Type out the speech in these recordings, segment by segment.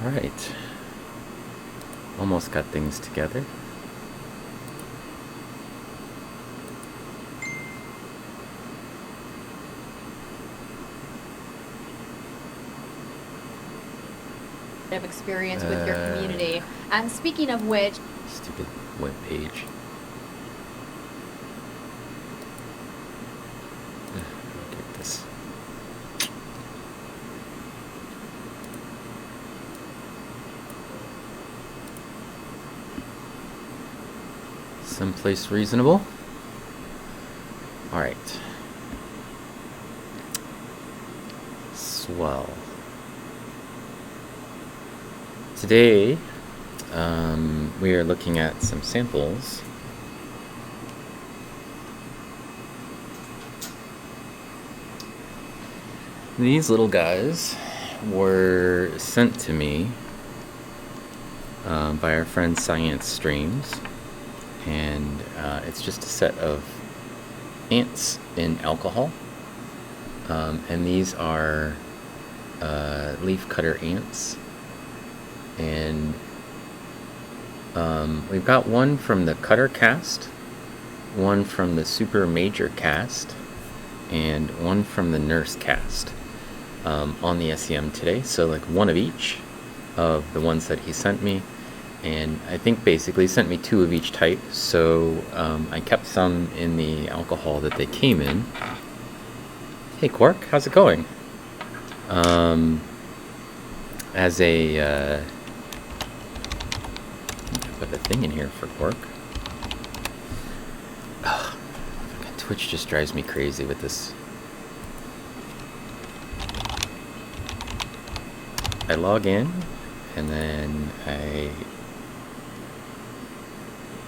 Alright. Almost got things together. Of experience with your community. And speaking of which, Stupid web page. Get this. Someplace reasonable. All right. Swell. Today, we are looking at some samples. These little guys were sent to me by our friend Science Streams, and it's just a set of ants in alcohol, and these are leaf cutter ants. And we've got one from the cutter cast, one from the super major cast, and one from the nurse cast on the SEM today. So like one of each of the ones that he sent me, and I think basically he sent me 2 of each type. So I kept some in the alcohol that they came in. Hey Quark, how's it going? As a put a thing in here for Quark. Ugh, Twitch just drives me crazy with this. I log in, and then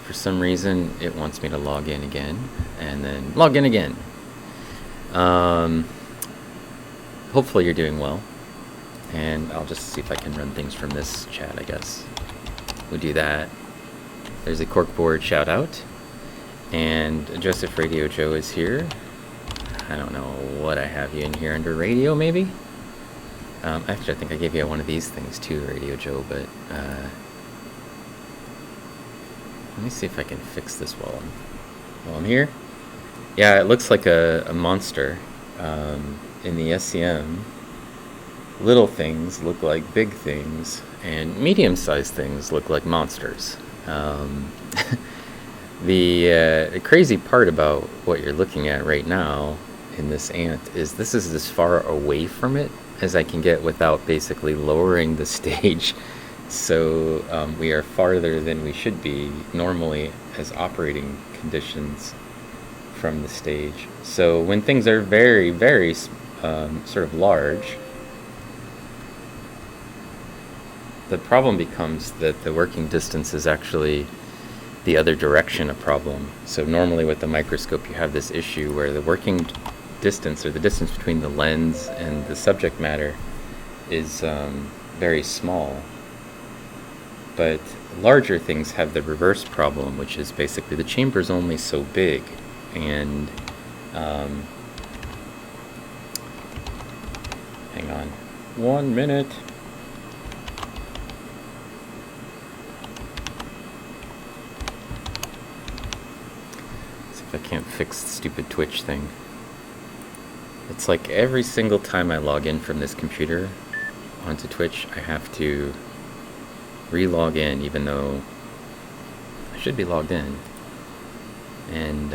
for some reason, it wants me to log in again, and then log in again. Hopefully you're doing well, and I'll just see if I can run things from this chat, I guess. We'll do that. There's a corkboard shout out, and Joseph Radio Joe is here. I don't know what I have you in here under radio, maybe? Actually, I think I gave you one of these things too, Radio Joe, but let me see if I can fix this while I'm here. Yeah, it looks like a monster. In the SEM, little things look like big things, and medium-sized things look like monsters. The crazy part about what you're looking at right now in this ant is this is as far away from it as I can get without basically lowering the stage. So we are farther than we should be normally as operating conditions from the stage. So when things are very, very sort of large, the problem becomes that the working distance is actually the other direction a problem. So normally with the microscope you have this issue where the working distance, or the distance between the lens and the subject matter, is very small. But larger things have the reverse problem, which is basically the chamber's only so big, and hang on 1 minute. See if I can't fix the stupid Twitch thing. It's like every single time I log in from this computer onto Twitch, I have to re-log in, even though I should be logged in, and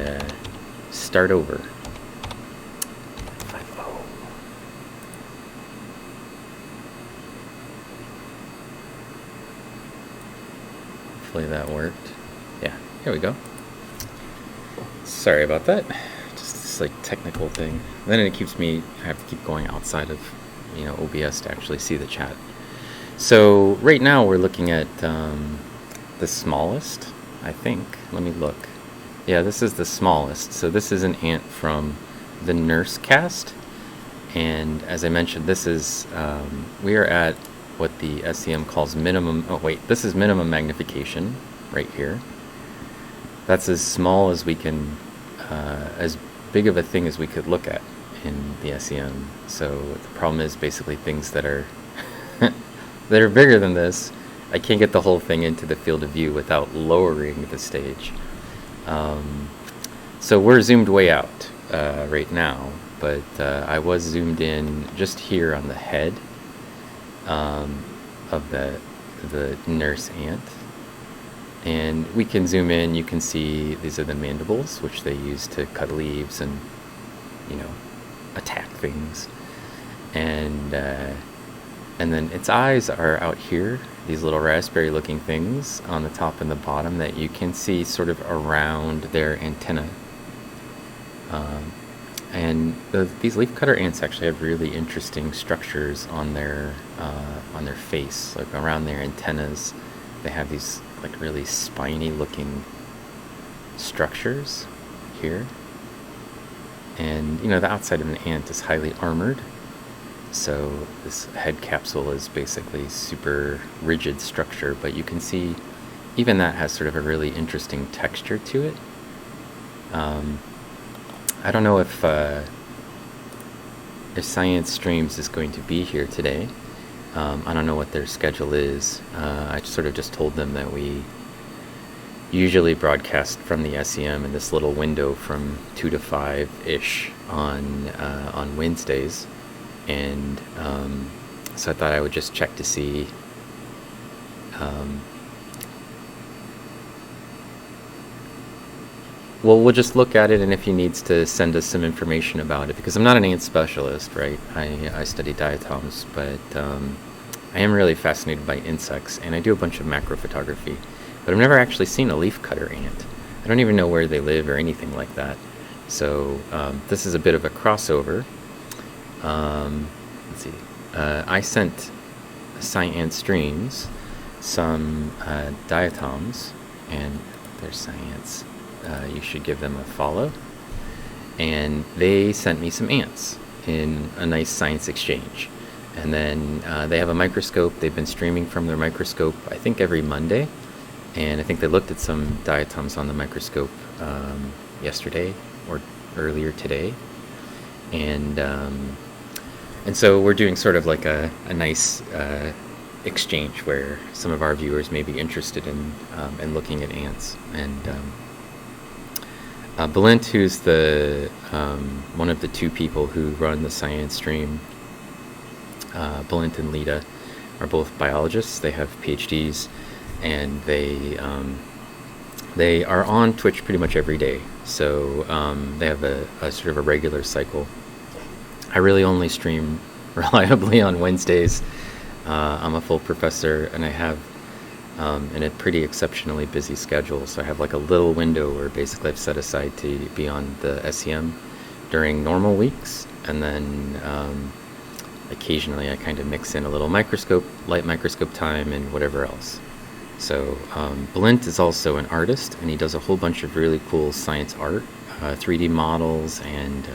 start over. 5-0. Hopefully that worked. Yeah, here we go. Sorry about that. Just this like technical thing. Then it keeps me, I have to keep going outside of, OBS to actually see the chat. So right now we're looking at the smallest, I think. Let me look. Yeah, this is the smallest. So this is an ant from the nurse cast. And as I mentioned, this is, we are at what the SEM calls minimum, this is minimum magnification right here. That's as small as we can, as big of a thing as we could look at in the SEM. So the problem is basically things that are that are bigger than this. I can't get the whole thing into the field of view without lowering the stage. So we're zoomed way out right now, but I was zoomed in just here on the head of the nurse ant. And we can zoom in, you can see these are the mandibles, which they use to cut leaves and, attack things. And then its eyes are out here, these little raspberry looking things on the top and the bottom that you can see sort of around their antenna. And these leafcutter ants actually have really interesting structures on their face, like around their antennas. They have these like really spiny looking structures here. And the outside of an ant is highly armored. So this head capsule is basically super rigid structure, but you can see even that has sort of a really interesting texture to it. I don't know if Science Streams is going to be here today. I don't know what their schedule is. I sort of just told them that we usually broadcast from the SEM in this little window from 2 to 5-ish on Wednesdays. And so I thought I would just check to see well, we'll just look at it, and if he needs to send us some information about it, because I'm not an ant specialist, right? I study diatoms, but I am really fascinated by insects, and I do a bunch of macro photography, but I've never actually seen a leafcutter ant. I don't even know where they live or anything like that. So this is a bit of a crossover. Let's see. I sent Science Streams some diatoms, and they're science. You should give them a follow. And they sent me some ants in a nice science exchange. And then they have a microscope. They've been streaming from their microscope, I think, every Monday. And I think they looked at some diatoms on the microscope yesterday or earlier today. And so we're doing sort of like a nice exchange where some of our viewers may be interested in looking at ants. And Belint, who's the one of the two people who run the science stream, Belint and Lita are both biologists. They have PhDs, and they are on Twitch pretty much every day. So they have a sort of a regular cycle. I really only stream reliably on Wednesdays. I'm a full professor, and I have in a pretty exceptionally busy schedule. So I have like a little window where basically I've set aside to be on the SEM during normal weeks, and then occasionally I kind of mix in a little light microscope time, and whatever else. So Belint is also an artist, and he does a whole bunch of really cool science art, 3D models, and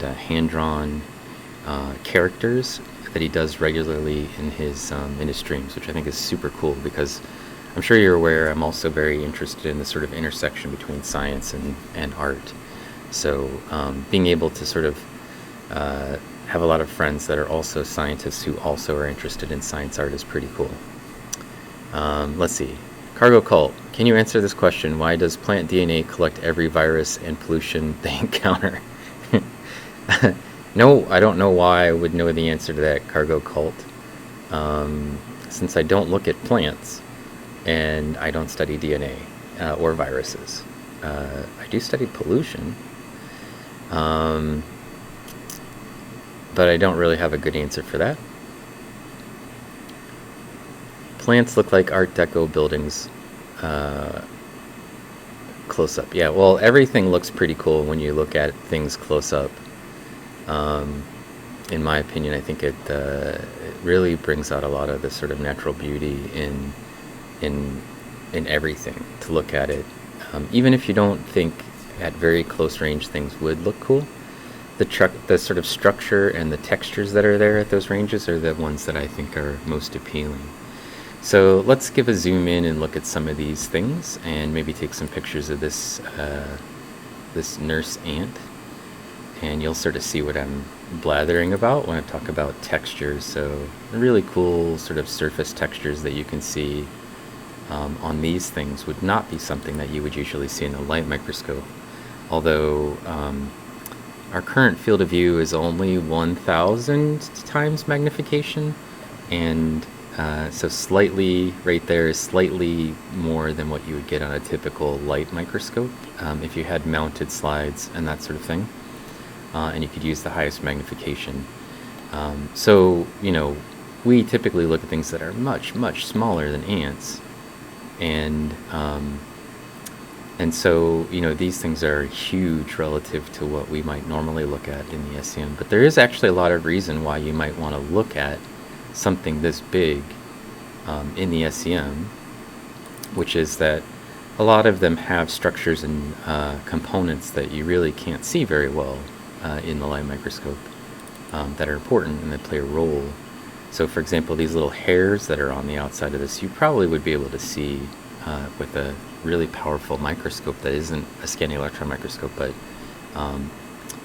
hand-drawn characters that he does regularly in his streams, which I think is super cool, because I'm sure you're aware I'm also very interested in the sort of intersection between science and art. So being able to sort of have a lot of friends that are also scientists who also are interested in science art is pretty cool. Let's see. Cargo Cult, can you answer this question? Why does plant DNA collect every virus and pollution they encounter? No, I don't know why I would know the answer to that, Cargo Cult. Since I don't look at plants, and I don't study DNA or viruses. I do study pollution, but I don't really have a good answer for that. Plants look like Art Deco buildings close up. Yeah, well, everything looks pretty cool when you look at things close up. In my opinion, I think it really brings out a lot of the sort of natural beauty in everything to look at it. Even if you don't think at very close range things would look cool, the sort of structure and the textures that are there at those ranges are the ones that I think are most appealing. So let's give a zoom in and look at some of these things, and maybe take some pictures of this nurse ant, and you'll sort of see what I'm blathering about when I talk about textures. So really cool sort of surface textures that you can see on these things would not be something that you would usually see in a light microscope. Although our current field of view is only 1,000 times magnification, and so slightly, right there is slightly more than what you would get on a typical light microscope if you had mounted slides and that sort of thing. And you could use the highest magnification. So, we typically look at things that are much, much smaller than ants. And so, these things are huge relative to what we might normally look at in the SEM. But there is actually a lot of reason why you might want to look at something this big in the SEM, which is that a lot of them have structures and components that you really can't see very well in the light microscope that are important and that play a role. So for example, these little hairs that are on the outside of this, you probably would be able to see with a really powerful microscope that isn't a scanning electron microscope, but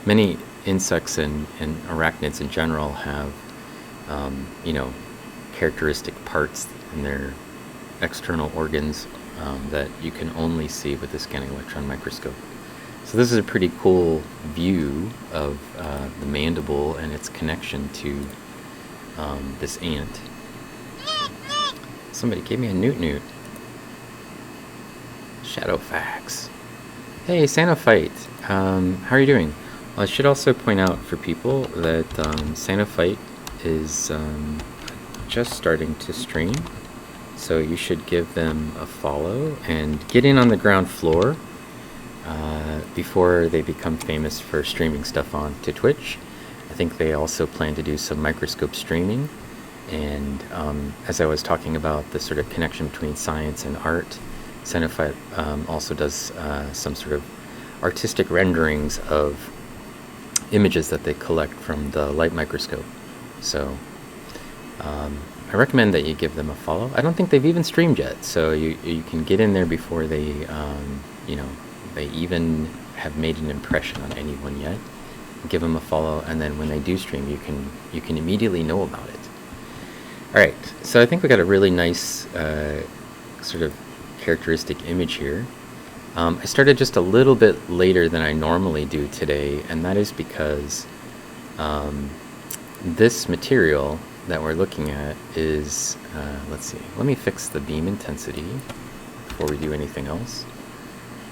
many insects and arachnids in general have characteristic parts in their external organs that you can only see with the scanning electron microscope. So this is a pretty cool view of the mandible and its connection to this ant. Somebody gave me a newt-newt. Shadowfax. Hey, Sanophyte. How are you doing? Well, I should also point out for people that Sanophyte is just starting to stream. So you should give them a follow and get in on the ground floor before they become famous for streaming stuff on to Twitch. I think they also plan to do some microscope streaming. And as I was talking about the sort of connection between science and art, Xenophyte also does some sort of artistic renderings of images that they collect from the light microscope. So I recommend that you give them a follow. I don't think they've even streamed yet, so you can get in there before they, they even have made an impression on anyone yet. Give them a follow, and then when they do stream, you can immediately know about it. All right, so I think we got a really nice sort of characteristic image here. I started just a little bit later than I normally do today, and that is because this material that we're looking at is, let's see, let me fix the beam intensity before we do anything else.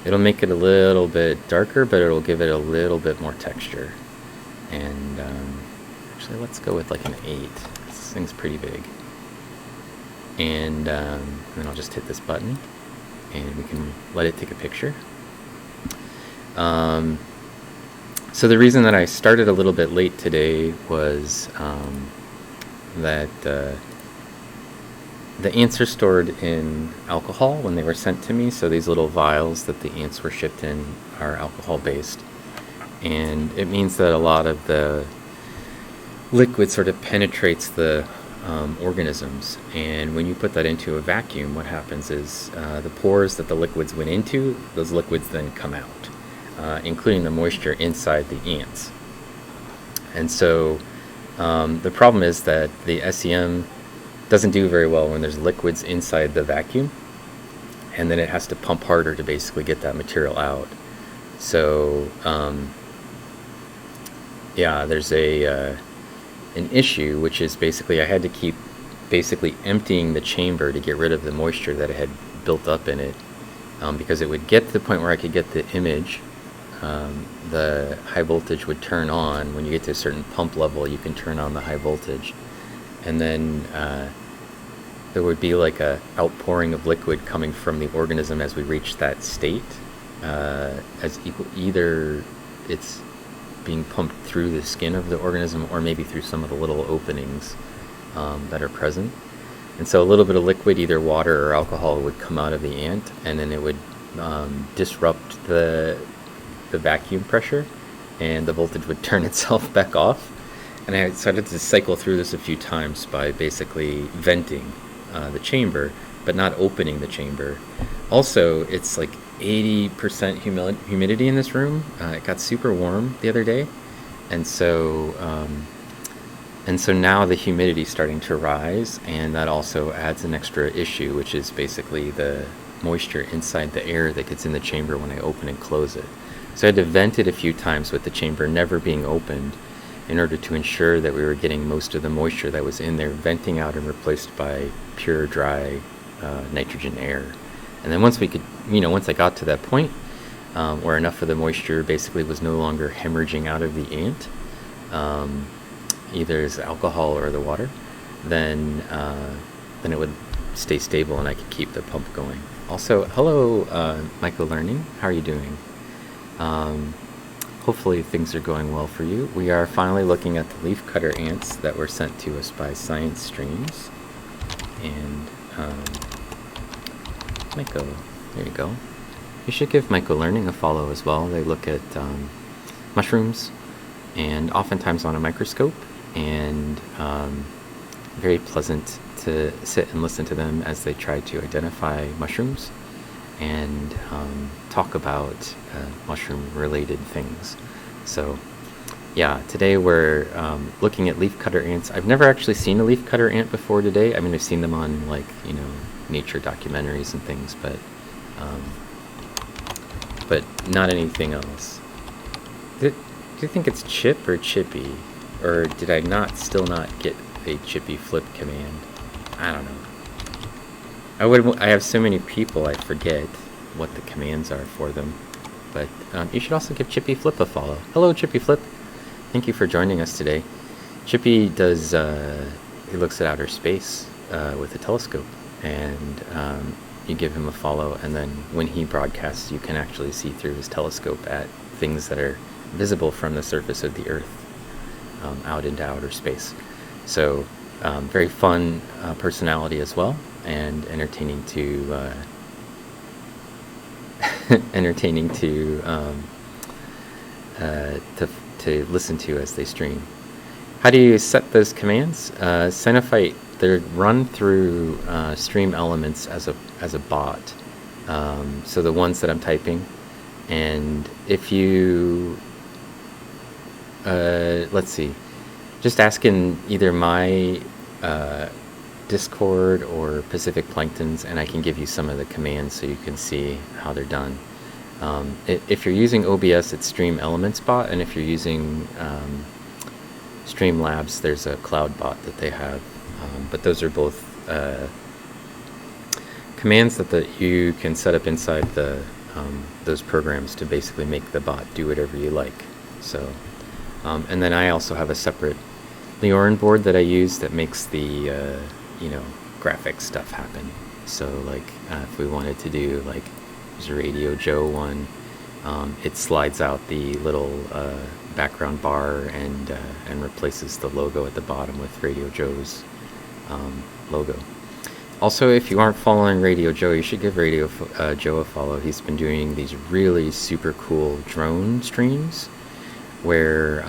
It'll make it a little bit darker, but it'll give it a little bit more texture. And actually, let's go with like an 8. This thing's pretty big. And then I'll just hit this button, and we can let it take a picture. So the reason that I started a little bit late today was that the ants are stored in alcohol when they were sent to me. So these little vials that the ants were shipped in are alcohol-based. And it means that a lot of the liquid sort of penetrates the organisms. And when you put that into a vacuum, what happens is the pores that the liquids went into, those liquids then come out, including the moisture inside the ants. And so the problem is that the SEM doesn't do very well when there's liquids inside the vacuum, and then it has to pump harder to basically get that material out. So yeah, there's an issue, which is basically I had to keep basically emptying the chamber to get rid of the moisture that had built up in it, because it would get to the point where I could get the image. The high voltage would turn on. When you get to a certain pump level, you can turn on the high voltage, and then there would be like a outpouring of liquid coming from the organism as we reach that state, either it's being pumped through the skin of the organism or maybe through some of the little openings that are present. And so a little bit of liquid, either water or alcohol, would come out of the ant, and then it would disrupt the vacuum pressure, and the voltage would turn itself back off. And I started to cycle through this a few times by basically venting the chamber, but not opening the chamber. Also, it's like 80% humidity in this room. It got super warm the other day, and so now the humidity is starting to rise, and that also adds an extra issue, which is basically the moisture inside the air that gets in the chamber when I open and close it. So I had to vent it a few times with the chamber never being opened in order to ensure that we were getting most of the moisture that was in there venting out and replaced by pure, dry nitrogen air. And then once I got to that point where enough of the moisture basically was no longer hemorrhaging out of the ant, either as alcohol or the water, then it would stay stable and I could keep the pump going. Also, hello, Microlearning. How are you doing? Hopefully things are going well for you. We are finally looking at the leafcutter ants that were sent to us by Science Streams. And Myco, there you go. You should give Microlearning a follow as well. They look at mushrooms, and oftentimes on a microscope, and very pleasant to sit and listen to them as they try to identify mushrooms and talk about mushroom-related things. So, yeah, today we're looking at leafcutter ants. I've never actually seen a leafcutter ant before today. I mean, I've seen them on, like, nature documentaries and things, but not anything else. Do you think it's Chip or Chippy? Or did I still not get a Chippy flip command? I don't know. I have so many people, I forget what the commands are for them. But you should also give Chippy Flip a follow. Hello, Chippy Flip. Thank you for joining us today. Chippy does, he looks at outer space with a telescope. And you give him a follow, and then when he broadcasts, you can actually see through his telescope at things that are visible from the surface of the Earth out into outer space. So very fun personality as well, and entertaining to to listen to as they stream. How do you set those commands? Cenophyte, they're run through Stream Elements as a bot. So the ones that I'm typing, and if you let's see, just ask in either my Discord or Pacific Planktons, and I can give you some of the commands so you can see how they're done. If you're using OBS, it's Stream Elements bot, and if you're using Streamlabs, there's a cloud bot that they have. But those are both commands that you can set up inside those programs to basically make the bot do whatever you like. So, and then I also have a separate Leorin board that I use that makes the graphic stuff happen. So like if we wanted to do, like, there's a Radio Joe one, it slides out the little background bar and replaces the logo at the bottom with Radio Joe's logo. Also, if you aren't following Radio Joe, you should give Radio Joe a follow. He's been doing these really super cool drone streams where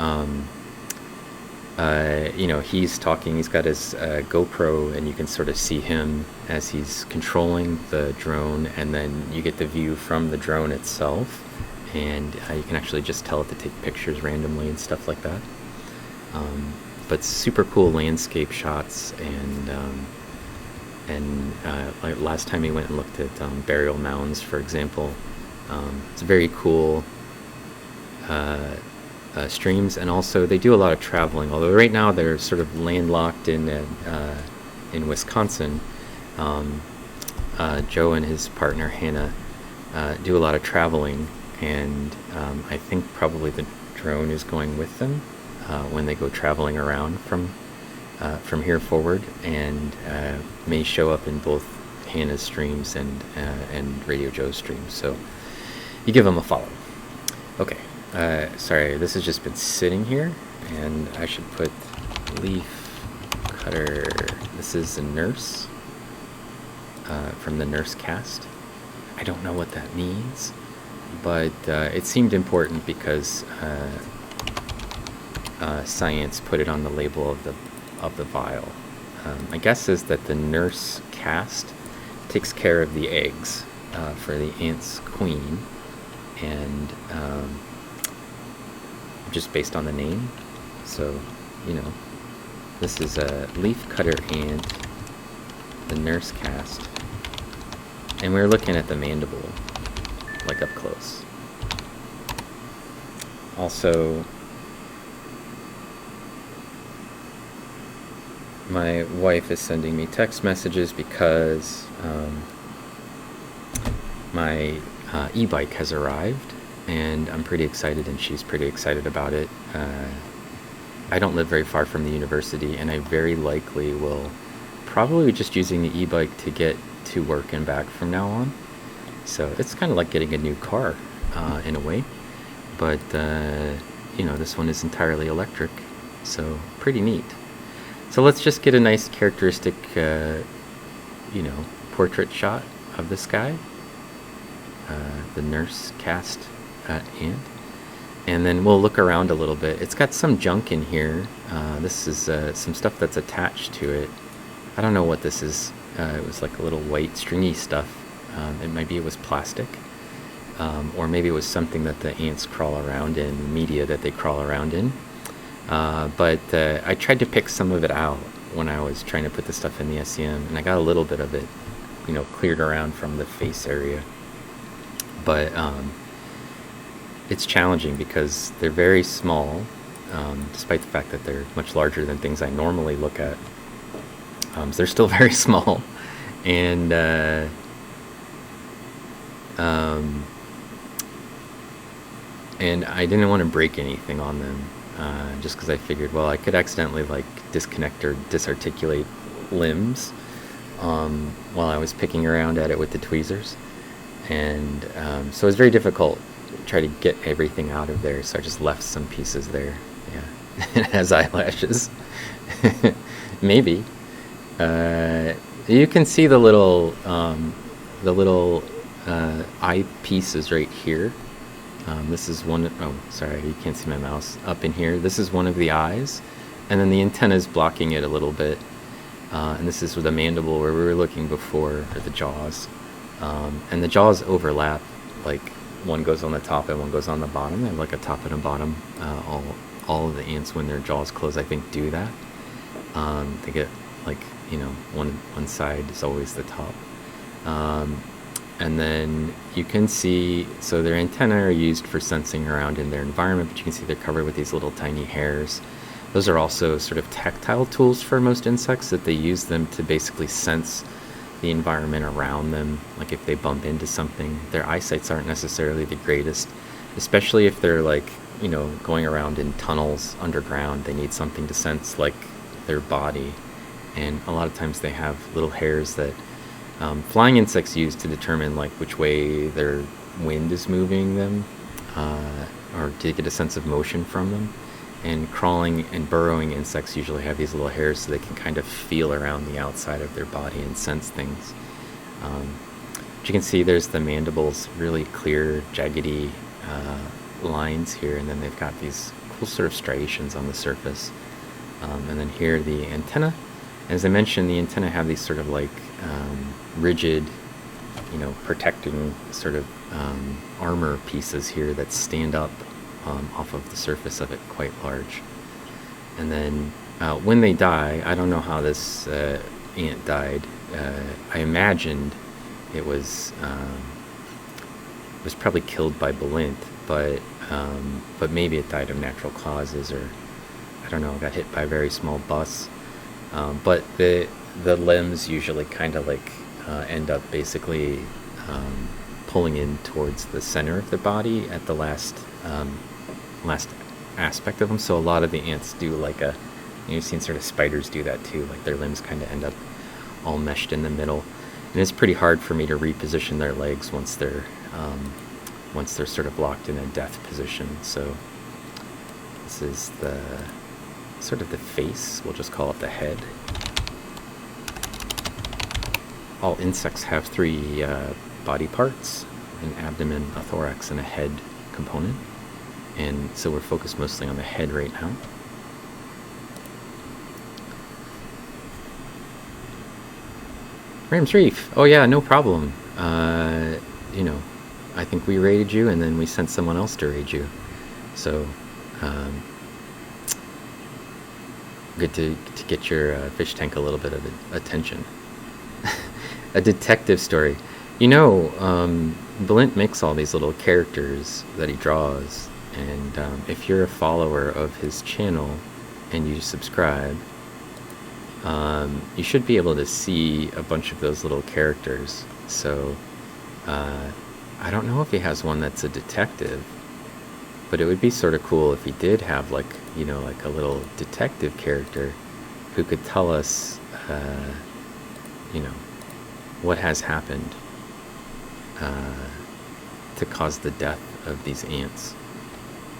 he's talking, he's got his GoPro, and you can sort of see him as he's controlling the drone, and then you get the view from the drone itself, and you can actually just tell it to take pictures randomly and stuff like that. But super cool landscape shots, and like last time he went and looked at burial mounds, for example. It's very cool streams, and also they do a lot of traveling. Although right now they're sort of landlocked in Wisconsin. Joe and his partner Hannah do a lot of traveling, and I think probably the drone is going with them when they go traveling around from here forward, and may show up in both Hannah's streams and Radio Joe's streams. So you give them a follow. Okay. Sorry, this has just been sitting here, and I should put leaf cutter. This is the nurse from the nurse cast. I don't know what that means, but it seemed important because science put it on the label of the vial. My guess is that the nurse cast takes care of the eggs for the ant's queen, and just based on the name. So, you know, this is a leaf cutter ant, the nurse cast. And we're looking at the mandible, like up close. Also, my wife is sending me text messages because my e-bike has arrived, and I'm pretty excited, and she's pretty excited about it. I don't live very far from the university, and I very likely will probably be just using the e-bike to get to work and back from now on. So it's kind of like getting a new car in a way, but you know, this one is entirely electric, so pretty neat. So let's just get a nice characteristic you know, portrait shot of this guy, the nurse cast ant, and then we'll look around a little bit. It's got some junk in here. This is some stuff that's attached to it. I don't know what this is. It was like a little white stringy stuff. Maybe it was plastic, or maybe it was something that the ants crawl around in, media that they crawl around in. But I tried to pick some of it out when I was trying to put the stuff in the SEM, and I got a little bit of it, you know, cleared around from the face area. But it's challenging because they're very small, despite the fact that they're much larger than things I normally look at. So they're still very small, and I didn't want to break anything on them, just because I figured, well, I could accidentally like disconnect or disarticulate limbs while I was picking around at it with the tweezers, and so it was very difficult to try to get everything out of there. So I just left some pieces there. Yeah, it has eyelashes. Maybe. You can see the little eye pieces right here. This is one. Oh, sorry, you can't see my mouse. Up in here, this is one of the eyes, and then the antenna is blocking it a little bit. And this is with the mandible where we were looking before, or the jaws. And the jaws overlap. Like one goes on the top and one goes on the bottom. They have like a top and a bottom. All of the ants, when their jaws close, I think do that. They get like, you know, one side is always the top. And then you can see, so their antennae are used for sensing around in their environment, but you can see they're covered with these little tiny hairs. Those are also sort of tactile tools for most insects, that they use them to basically sense the environment around them. Like if they bump into something, their eyesights aren't necessarily the greatest, especially if they're like, you know, going around in tunnels underground. They need something to sense like their body, and a lot of times they have little hairs that flying insects use to determine like which way their wind is moving them, or to get a sense of motion from them. And crawling and burrowing insects usually have these little hairs, so they can kind of feel around the outside of their body and sense things. But you can see there's the mandibles, really clear, jaggedy lines here, and then they've got these cool sort of striations on the surface. And then here the antenna. As I mentioned, the antennae have these sort of like rigid, you know, protecting sort of armor pieces here that stand up off of the surface of it quite large. And then when they die, I don't know how this ant died. I imagined it was probably killed by Balint, but maybe it died of natural causes, or I don't know, got hit by a very small bus. But the limbs usually kind of like end up basically pulling in towards the center of the body at the last aspect of them. So a lot of the ants do like you've seen sort of spiders do that too, like their limbs kind of end up all meshed in the middle. And it's pretty hard for me to reposition their legs once they're sort of locked in a death position. So this is the sort of the face, we'll just call it the head. All insects have three body parts: an abdomen, a thorax, and a head component. And so we're focused mostly on the head right now. Rams Reef. Oh yeah, no problem. You know, I think we raided you, and then we sent someone else to raid you. So Um, good to get your fish tank a little bit of attention. A detective story. Blint makes all these little characters that he draws, and if you're a follower of his channel and you subscribe, you should be able to see a bunch of those little characters. So I don't know if he has one that's a detective, but it would be sort of cool if he did have like a little detective character who could tell us what has happened to cause the death of these ants,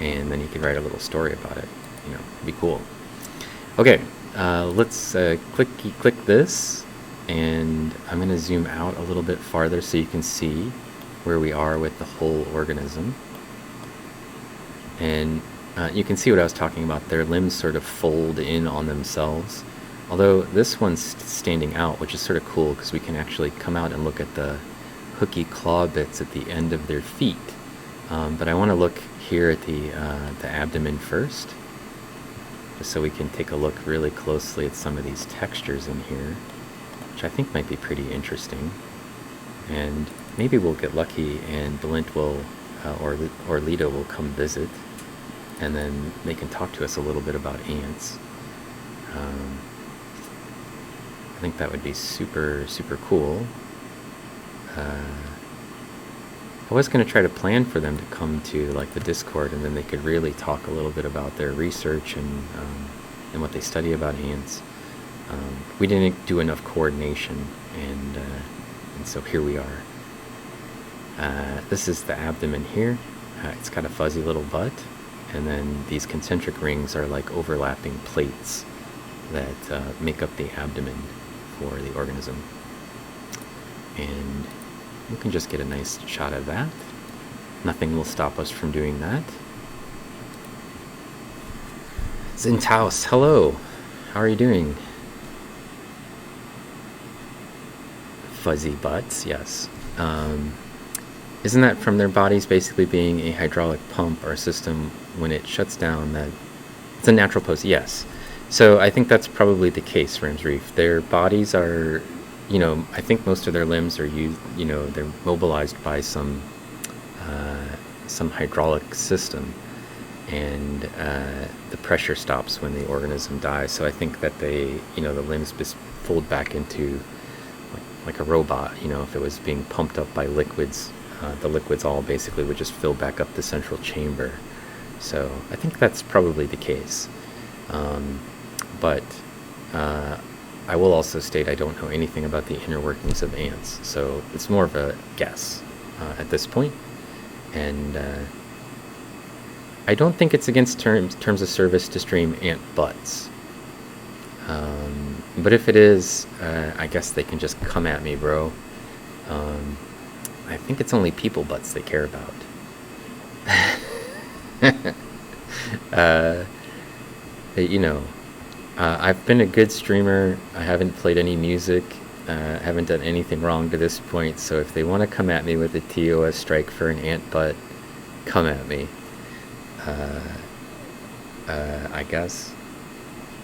and then he could write a little story about it. It'd be cool. Okay, let's click this, and I'm going to zoom out a little bit farther so you can see where we are with the whole organism. And you can see what I was talking about. Their limbs sort of fold in on themselves. Although this one's standing out, which is sort of cool because we can actually come out and look at the hooky claw bits at the end of their feet. But I want to look here at the abdomen first, just so we can take a look really closely at some of these textures in here, which I think might be pretty interesting. And maybe we'll get lucky and Blint will, or Lita will come visit, and then they can talk to us a little bit about ants. I think that would be super, super cool. I was going to try to plan for them to come to like the Discord, and then they could really talk a little bit about their research and what they study about ants. We didn't do enough coordination, and so here we are. This is the abdomen here. It's got a fuzzy little butt, and then these concentric rings are like overlapping plates that make up the abdomen for the organism. And we can just get a nice shot of that. Nothing will stop us from doing that. Zintaus, hello. How are you doing? Fuzzy butts, yes. Isn't that from their bodies basically being a hydraulic pump or system when it shuts down? That it's a natural pose, yes. So I think that's probably the case, Rams Reef. Their bodies are, I think most of their limbs are used, they're mobilized by some hydraulic system, and the pressure stops when the organism dies. So I think that the limbs just fold back into like a robot. If it was being pumped up by liquids, the liquids all basically would just fill back up the central chamber. So I think that's probably the case. But I will also state I don't know anything about the inner workings of ants, so it's more of a guess at this point. And I don't think it's against terms of service to stream ant butts. But if it is, I guess they can just come at me, bro. I think it's only people butts they care about. I've been a good streamer. I haven't played any music. Haven't done anything wrong to this point. So if they want to come at me with a TOS strike for an ant butt, come at me. I guess.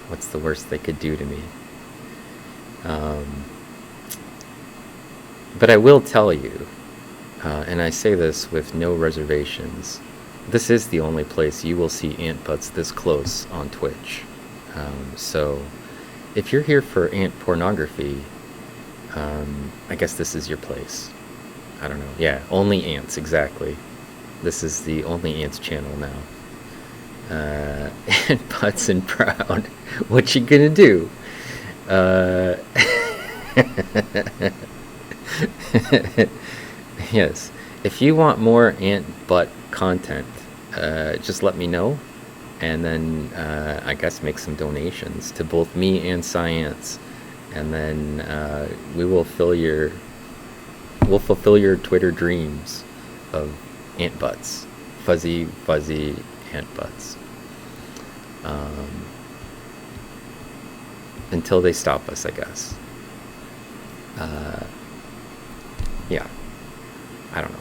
What's the worst they could do to me? But I will tell you, and I say this with no reservations, this is the only place you will see ant butts this close on Twitch. So if you're here for ant pornography, I guess this is your place. I don't know. Yeah, only ants, exactly. This is the only ants channel now. Ant butts and proud. What you gonna do? Yes. If you want more ant butt content, just let me know. And then I guess make some donations to both me and Science, and then we'll fulfill your Twitter dreams of ant butts, fuzzy ant butts, until they stop us, I guess. Yeah, I don't know.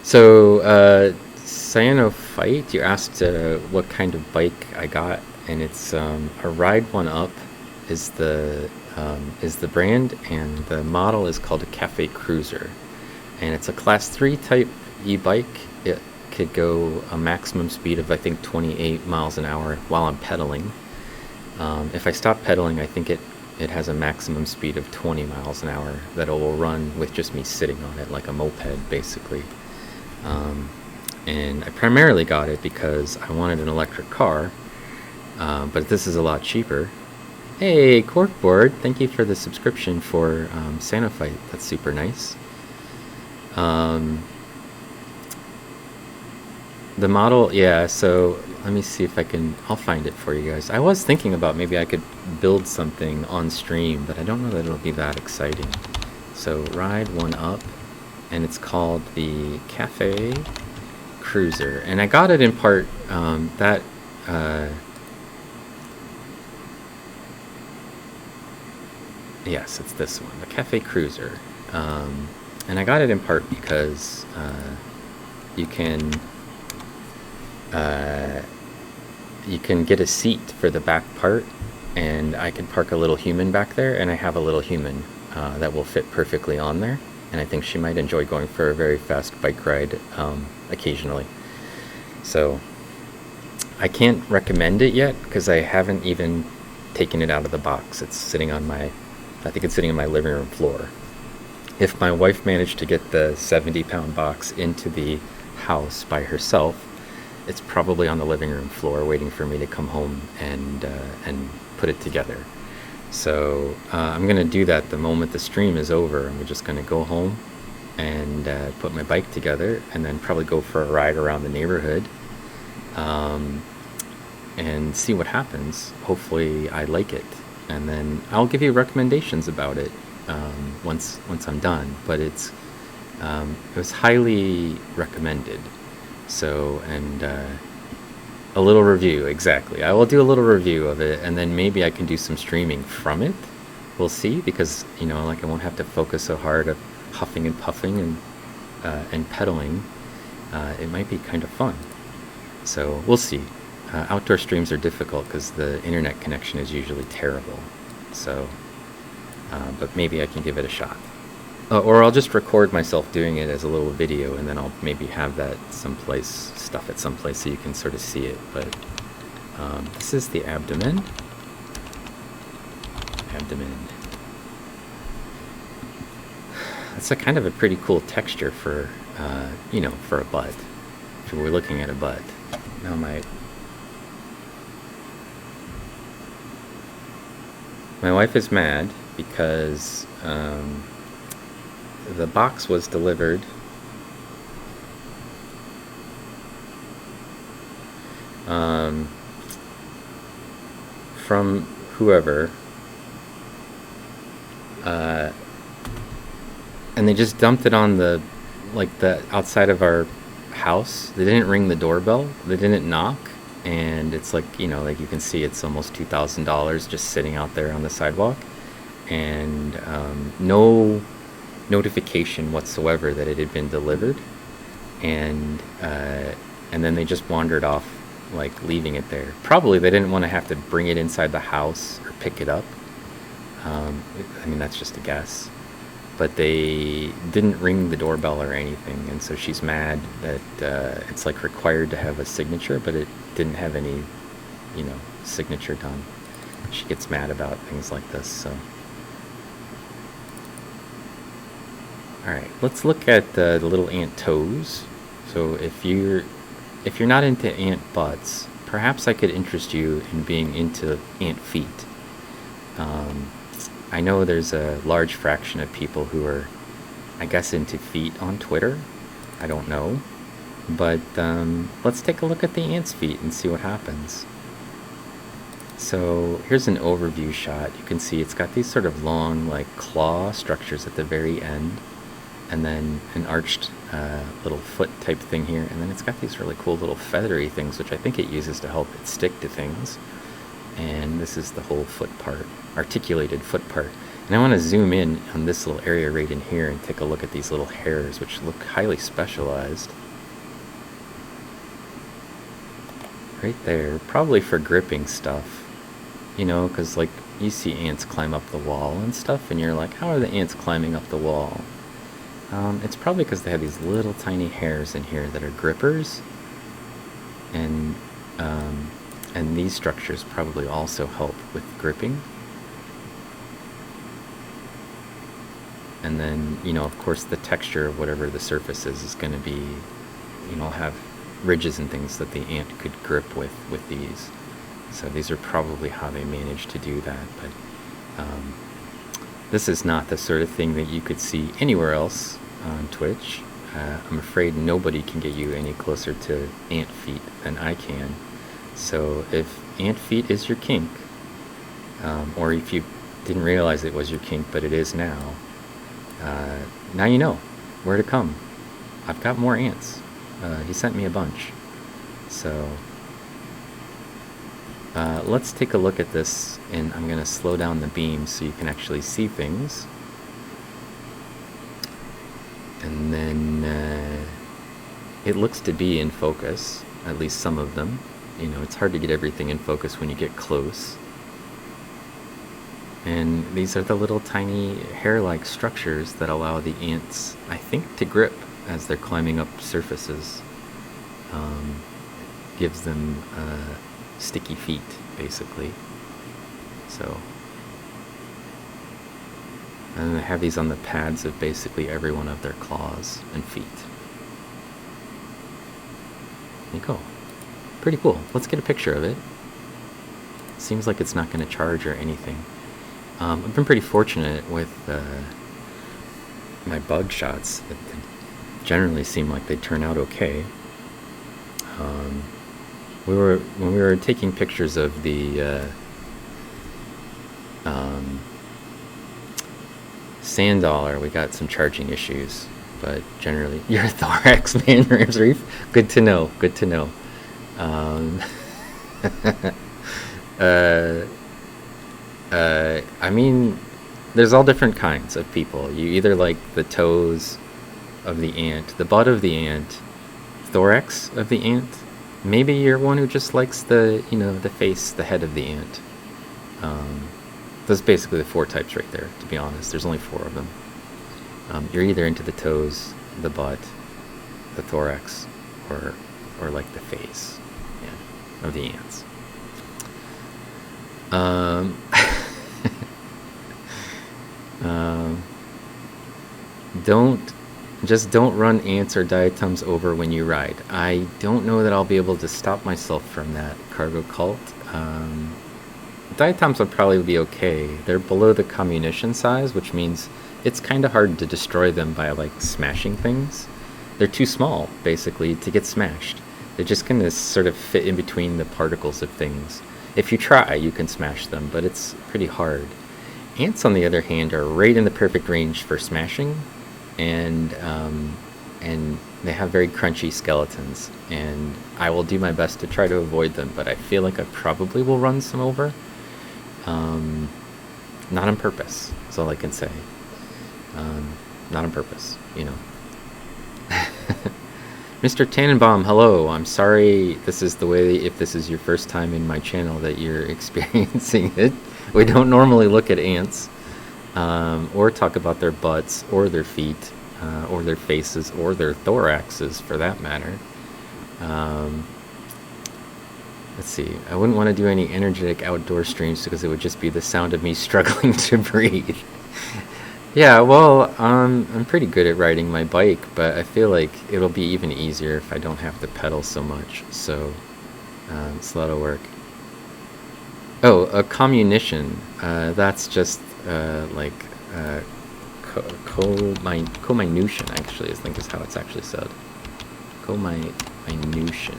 So Cyanophyte, you asked what kind of bike I got, and it's a Ride One Up is the brand, and the model is called a Cafe Cruiser, and it's a Class 3 type e-bike. It could go a maximum speed of I think 28 miles an hour while I'm pedaling. If I stop pedaling, I think it has a maximum speed of 20 miles an hour that it will run with just me sitting on it like a moped, basically. And I primarily got it because I wanted an electric car, but this is a lot cheaper. Hey, Corkboard, thank you for the subscription for Sanophyte. That's super nice. The model, yeah, so let me see if I'll find it for you guys. I was thinking about maybe I could build something on stream, but I don't know that it'll be that exciting. So Ride One Up, and it's called the Cafe Cruiser, and I got it in part yes, it's this one, the Cafe Cruiser, and I got it in part because you can get a seat for the back part, and I can park a little human back there, and I have a little human that will fit perfectly on there, and I think she might enjoy going for a very fast bike ride occasionally. So I can't recommend it yet because I haven't even taken it out of the box. It's sitting on I think it's sitting on my living room floor. If my wife managed to get the 70-pound box into the house by herself, it's probably on the living room floor waiting for me to come home and put it together. So I'm going to do that the moment the stream is over. I'm just going to go home and put my bike together, and then probably go for a ride around the neighborhood and see what happens. Hopefully I like it, and then I'll give you recommendations about it once I'm done. But it was highly recommended. So, and a little review, exactly. I will do a little review of it, and then maybe I can do some streaming from it. We'll see, because like I won't have to focus so hard of huffing and puffing and pedaling. It might be kind of fun. So we'll see. Outdoor streams are difficult because the internet connection is usually terrible. So, but maybe I can give it a shot. Or I'll just record myself doing it as a little video, and then I'll maybe have that stuff at someplace so you can sort of see it. But this is the abdomen. It's a kind of a pretty cool texture for, for a butt. If we're looking at a butt. Now my wife is mad because the box was delivered from whoever, and they just dumped it on the outside of our house. They didn't ring the doorbell, they didn't knock, and it's like you can see it's almost $2,000 just sitting out there on the sidewalk, and no notification whatsoever that it had been delivered, and then they just wandered off, leaving it there. Probably they didn't want to have to bring it inside the house or pick it up. That's just a guess, but they didn't ring the doorbell or anything, and so she's mad that it's required to have a signature, but it didn't have any signature done. She gets mad about things like this. So alright, let's look at the little ant toes. So if you're not into ant butts, perhaps I could interest you in being into ant feet. I know there's a large fraction of people who are, I guess, into feet on Twitter. I don't know. But let's take a look at the ant's feet and see what happens. So here's an overview shot. You can see it's got these sort of long, claw structures at the very end, and then an arched little foot type thing here, and then it's got these really cool little feathery things, which I think it uses to help it stick to things. And this is the whole foot part, articulated foot part. And I want to zoom in on this little area right in here and take a look at these little hairs, which look highly specialized. right there, probably for gripping stuff, you know, because like you see ants climb up the wall and stuff, and you're like, how are the ants climbing up the wall? It's probably because they have these little tiny hairs in here that are grippers, and these structures probably also help with gripping. And then, you know, of course, the texture of whatever the surface is going to be, you know, have ridges and things that the ant could grip with these. So these are probably how they managed to do that. But this is not the sort of thing that you could see anywhere else on Twitch. I'm afraid nobody can get you any closer to ant feet than I can. So if ant feet is your kink, or if you didn't realize it was your kink, but it is now, now you know where to come. I've got more ants. He sent me a bunch. So let's take a look at this, and I'm going to slow down the beam so you can actually see things. And then it looks to be in focus, at least some of them. You know, it's hard to get everything in focus when you get close. And these are the little tiny hair-like structures that allow the ants, I think, to grip as they're climbing up surfaces. Gives them sticky feet, basically. So, and they have these on the pads of basically every one of their claws and feet. There you go. Pretty cool. Let's get a picture of it. Seems like it's not going to charge or anything. I've been pretty fortunate with my bug shots. It generally seem like they turn out okay. When we were taking pictures of the sand dollar, we got some charging issues, but generally, your thorax man, Rams Reef. Good to know. Good to know. I mean, there's all different kinds of people. You either like the toes of the ant, the butt of the ant, thorax of the ant. Maybe you're one who just likes the, you know, the face, the head of the ant. Those are basically the 4 types right there, to be honest. There's only 4 of them. You're either into the toes, the butt, the thorax, or like the face, yeah, of the ants. Don't run ants or diatoms over when you ride. I don't know that I'll be able to stop myself from that, Cargo Cult. Diatoms will probably be okay. They're below the communition size, which means it's kind of hard to destroy them by like smashing things. They're too small, basically, to get smashed. They're just going to sort of fit in between the particles of things. If you try, you can smash them, but it's pretty hard. Ants, on the other hand, are right in the perfect range for smashing, and they have very crunchy skeletons, and I will do my best to try to avoid them, but I feel like I probably will run some over. Not on purpose, is all I can say. Not on purpose, you know. Mr. Tannenbaum, hello. I'm sorry this is the way, if this is your first time in my channel, that you're experiencing it. We don't normally look at ants, or talk about their butts, or their feet, or their faces, or their thoraxes, for that matter. Let's see. I wouldn't want to do any energetic outdoor streams because it would just be the sound of me struggling to breathe. Yeah, well, I'm pretty good at riding my bike, but I feel like it'll be even easier if I don't have to pedal so much. So, it's a lot of work. Oh, a communition. That's just like comminution. Actually, I think is how it's actually said. Comminution.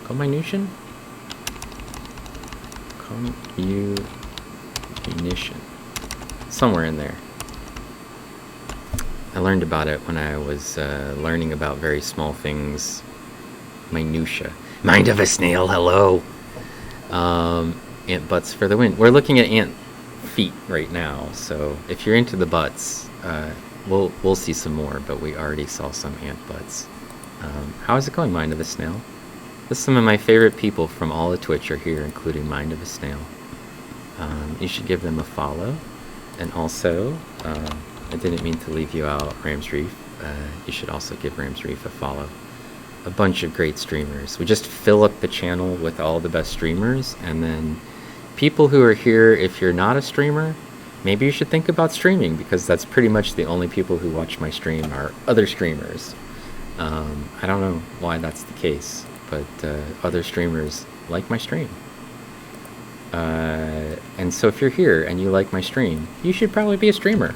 Comminution. Comminution. Somewhere in there. I learned about it when I was learning about very small things. Minutia. Mind of a snail, hello! Ant butts for the win. We're looking at ant feet right now, so if you're into the butts, we'll see some more, but we already saw some ant butts. How is it going, Mind of a Snail? Some of my favorite people from all of Twitch are here, including Mind of a Snail. You should give them a follow. And also, I didn't mean to leave you out, Rams Reef. You should also give Rams Reef a follow. A bunch of great streamers. We just fill up the channel with all the best streamers, and then people who are here, if you're not a streamer, maybe you should think about streaming, because that's pretty much the only people who watch my stream are other streamers. I don't know why that's the case, but other streamers like my stream. And so if you're here and you like my stream, you should probably be a streamer.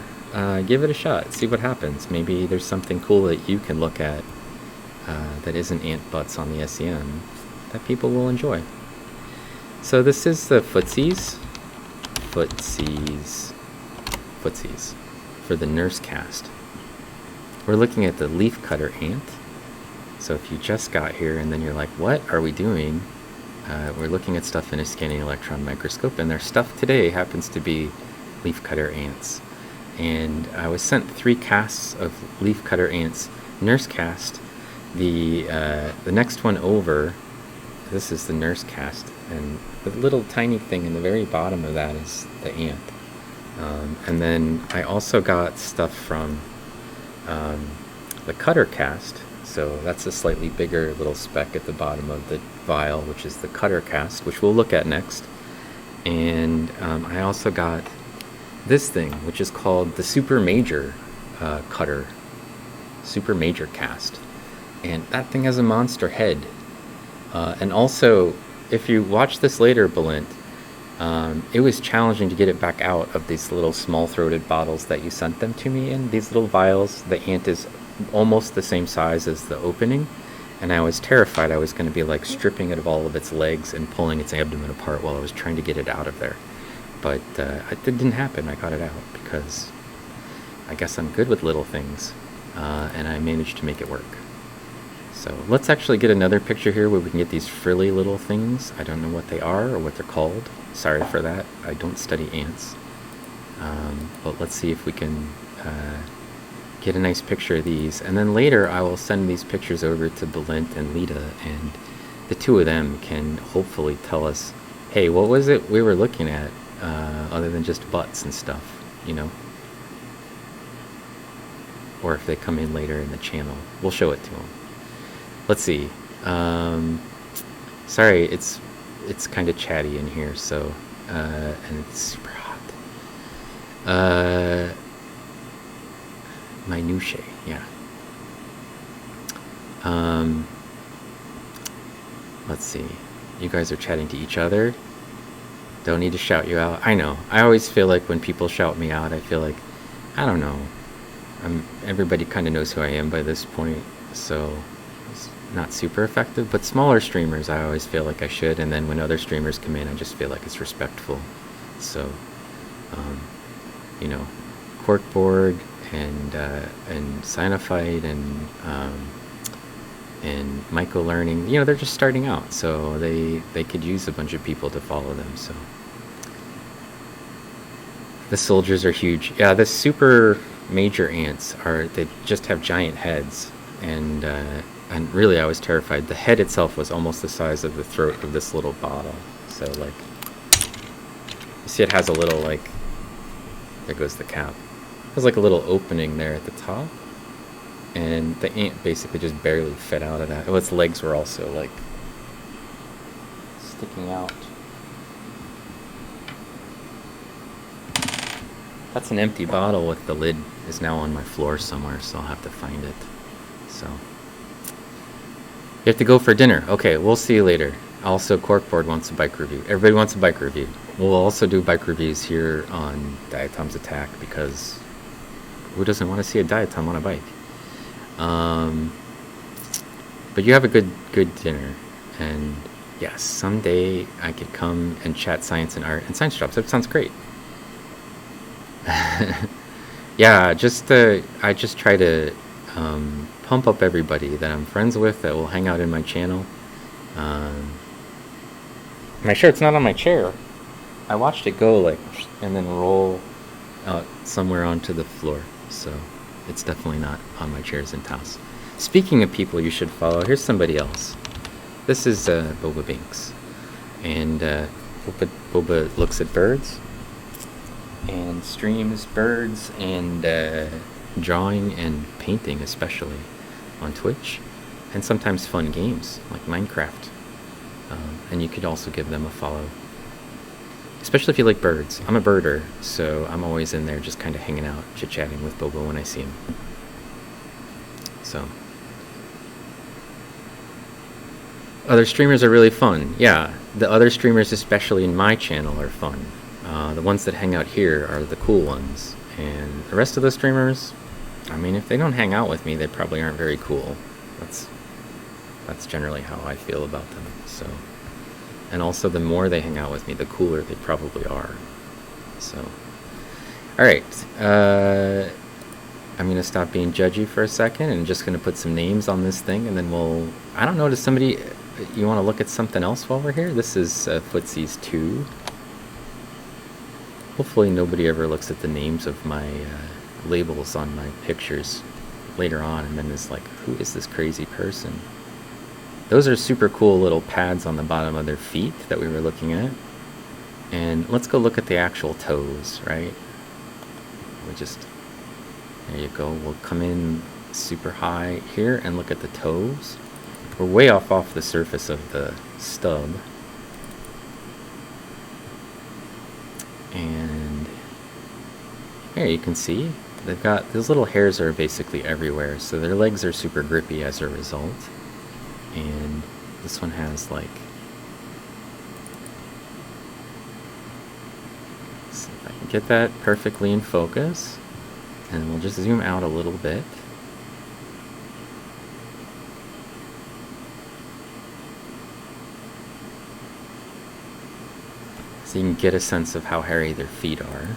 Give it a shot, see what happens. Maybe there's something cool that you can look at that isn't ant butts on the SEM that people will enjoy. So this is the footsies for the nurse cast. We're looking at the leaf cutter ant. So if you just got here and then you're like, what are we doing? We're looking at stuff in a scanning electron microscope, and their stuff today happens to be leaf cutter ants. And I was sent 3 casts of leaf cutter ants, nurse cast. The next one over, this is the nurse cast, and the little tiny thing in the very bottom of that is the ant. And then I also got stuff from the cutter cast. So that's a slightly bigger little speck at the bottom of the vial, which is the cutter cast, which we'll look at next. And I also got this thing, which is called the super major cutter, super major cast. And that thing has a monster head. And also, if you watch this later, Balint, it was challenging to get it back out of these little small-throated bottles that you sent them to me in, these little vials. The ant is almost the same size as the opening, and I was terrified I was going to be like stripping it of all of its legs and pulling its abdomen apart while I was trying to get it out of there. But it didn't happen. I got it out because I guess I'm good with little things, and I managed to make it work. So let's actually get another picture here where we can get these frilly little things. I don't know what they are or what they're called. Sorry for that. I don't study ants. But let's see if we can get a nice picture of these. And then later I will send these pictures over to Balint and Lita, and the two of them can hopefully tell us, hey, what was it we were looking at other than just butts and stuff, you know? Or if they come in later in the channel, we'll show it to them. Let's see. Sorry, it's kind of chatty in here, so and it's super hot. Minutiae, yeah. Let's see. You guys are chatting to each other. Don't need to shout you out. I know. I always feel like when people shout me out, I feel like, I don't know. Everybody kind of knows who I am by this point, so it's not super effective. But smaller streamers, I always feel like I should, and then when other streamers come in, I just feel like it's respectful. So, you know, Corkboard and Sinophyte and Myco Learning, you know, they're just starting out, so they could use a bunch of people to follow them. So the soldiers are huge. Yeah, the super major ants they just have giant heads, and really I was terrified. The head itself was almost the size of the throat of this little bottle. So like, you see it has a little, like, there goes the cap. It has like a little opening there at the top, and the ant basically just barely fit out of that. Oh, its legs were also like sticking out. That's an empty bottle with the lid is now on my floor somewhere, so I'll have to find it. So you have to go for dinner. Okay, we'll see you later. Also, Corkboard wants a bike review. Everybody wants a bike review. We'll also do bike reviews here on Diatom's Attack, because who doesn't want to see a Diatom on a bike? But you have a good dinner, and yes, someday I could come and chat science and art and science drops. That sounds great. Yeah, I just try to pump up everybody that I'm friends with that will hang out in my channel. My shirt's not on my chair. I watched it go like and then roll out somewhere onto the floor, so it's definitely not on my chairs in house. Speaking of people you should follow, here's somebody else. This is Boba Binks, and Boba looks at birds and streams birds and drawing and painting, especially on Twitch, and sometimes fun games like Minecraft. And you could also give them a follow, especially if you like birds. I'm a birder, so I'm always in there just kind of hanging out, chit-chatting with Boba when I see him. So other streamers are really fun. Yeah, the other streamers, especially in my channel, are fun. The ones that hang out here are the cool ones. And the rest of the streamers, I mean, if they don't hang out with me, they probably aren't very cool. That's generally how I feel about them. So, and also the more they hang out with me, the cooler they probably are. So, all right. I'm going to stop being judgy for a second and just going to put some names on this thing, and then we'll... I don't know, does somebody... You want to look at something else while we're here? This is Footsies 2. Hopefully nobody ever looks at the names of my labels on my pictures later on and then is like, who is this crazy person? Those are super cool little pads on the bottom of their feet that we were looking at. And let's go look at the actual toes, right? We just... There you go. We'll come in super high here and look at the toes. We're way off the surface of the stub. And here you can see they've got those little hairs are basically everywhere, so their legs are super grippy as a result. And this one has like... Let's see if I can get that perfectly in focus. And we'll just zoom out a little bit. So you can get a sense of how hairy their feet are.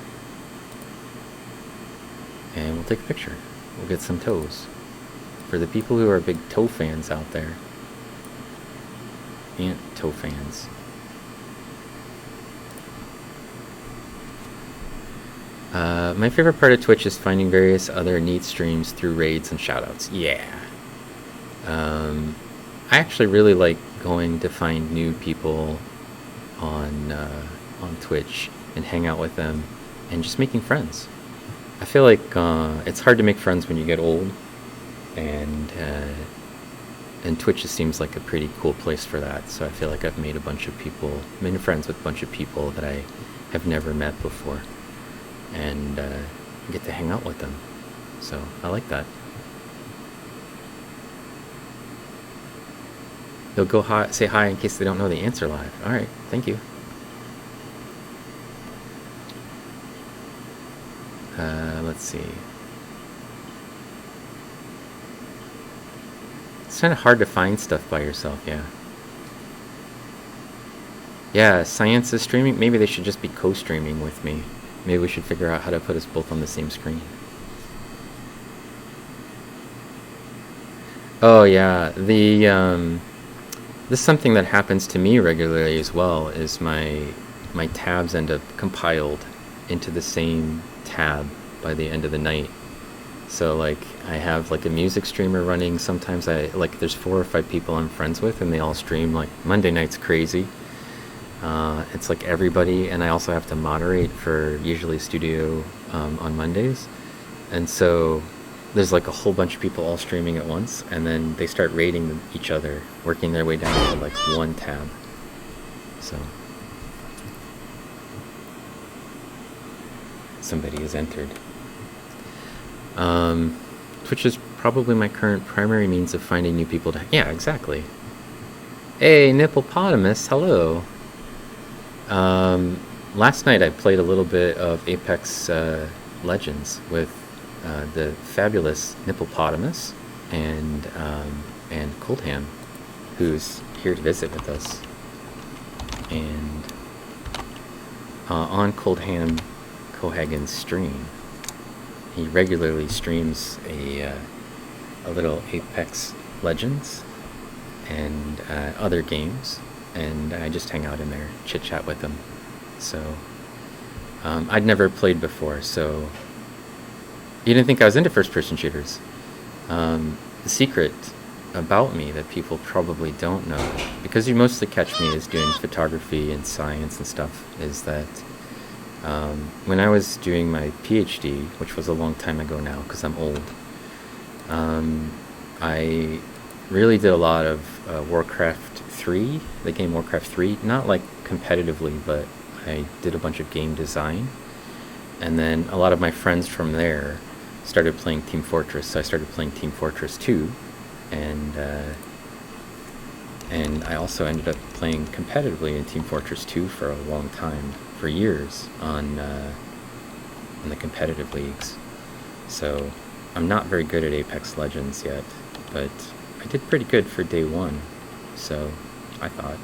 And we'll take a picture. We'll get some toes. For the people who are big toe fans out there. Ant toe fans. My favorite part of Twitch is finding various other neat streams through raids and shoutouts. Yeah. I actually really like going to find new people on Twitch and hang out with them and just making friends. I feel like it's hard to make friends when you get old, and Twitch just seems like a pretty cool place for that. So I feel like I've made friends with a bunch of people that I have never met before. And get to hang out with them. So I like that. They'll go say hi in case they don't know the answer live. Alright, thank you. Let's see. It's kind of hard to find stuff by yourself, yeah. Yeah, Science is streaming. Maybe they should just be co-streaming with me. Maybe we should figure out how to put us both on the same screen. Oh yeah, this is something that happens to me regularly as well, is my tabs end up compiled into the same tab by the end of the night. So like I have like a music streamer running. Sometimes there's 4 or 5 people I'm friends with and they all stream. Like Monday night's crazy. It's like everybody, and I also have to moderate for usually studio on Mondays, and so there's like a whole bunch of people all streaming at once, and then they start rating each other, working their way down to like one tab. So somebody has entered. Twitch is probably my current primary means of finding new people to... Yeah, exactly. Hey, Nipplepotamus, hello. Last night I played a little bit of Apex Legends with the fabulous Nipplepotamus and Coldham, who's here to visit with us. And on Coldham Cohagen's stream, he regularly streams a little Apex Legends and other games, and I just hang out in there, chit chat with them. So I'd never played before, so you didn't think I was into first-person shooters. The secret about me that people probably don't know, because you mostly catch me as doing photography and science and stuff, is that when I was doing my PhD, which was a long time ago now because I'm old, I really did a lot of Warcraft 3, the game Warcraft 3, not like competitively, but I did a bunch of game design. And then a lot of my friends from there started playing Team Fortress, so I started playing Team Fortress 2, and I also ended up playing competitively in Team Fortress 2 for a long time, for years, on the competitive leagues. So I'm not very good at Apex Legends yet, but I did pretty good for day one. So I thought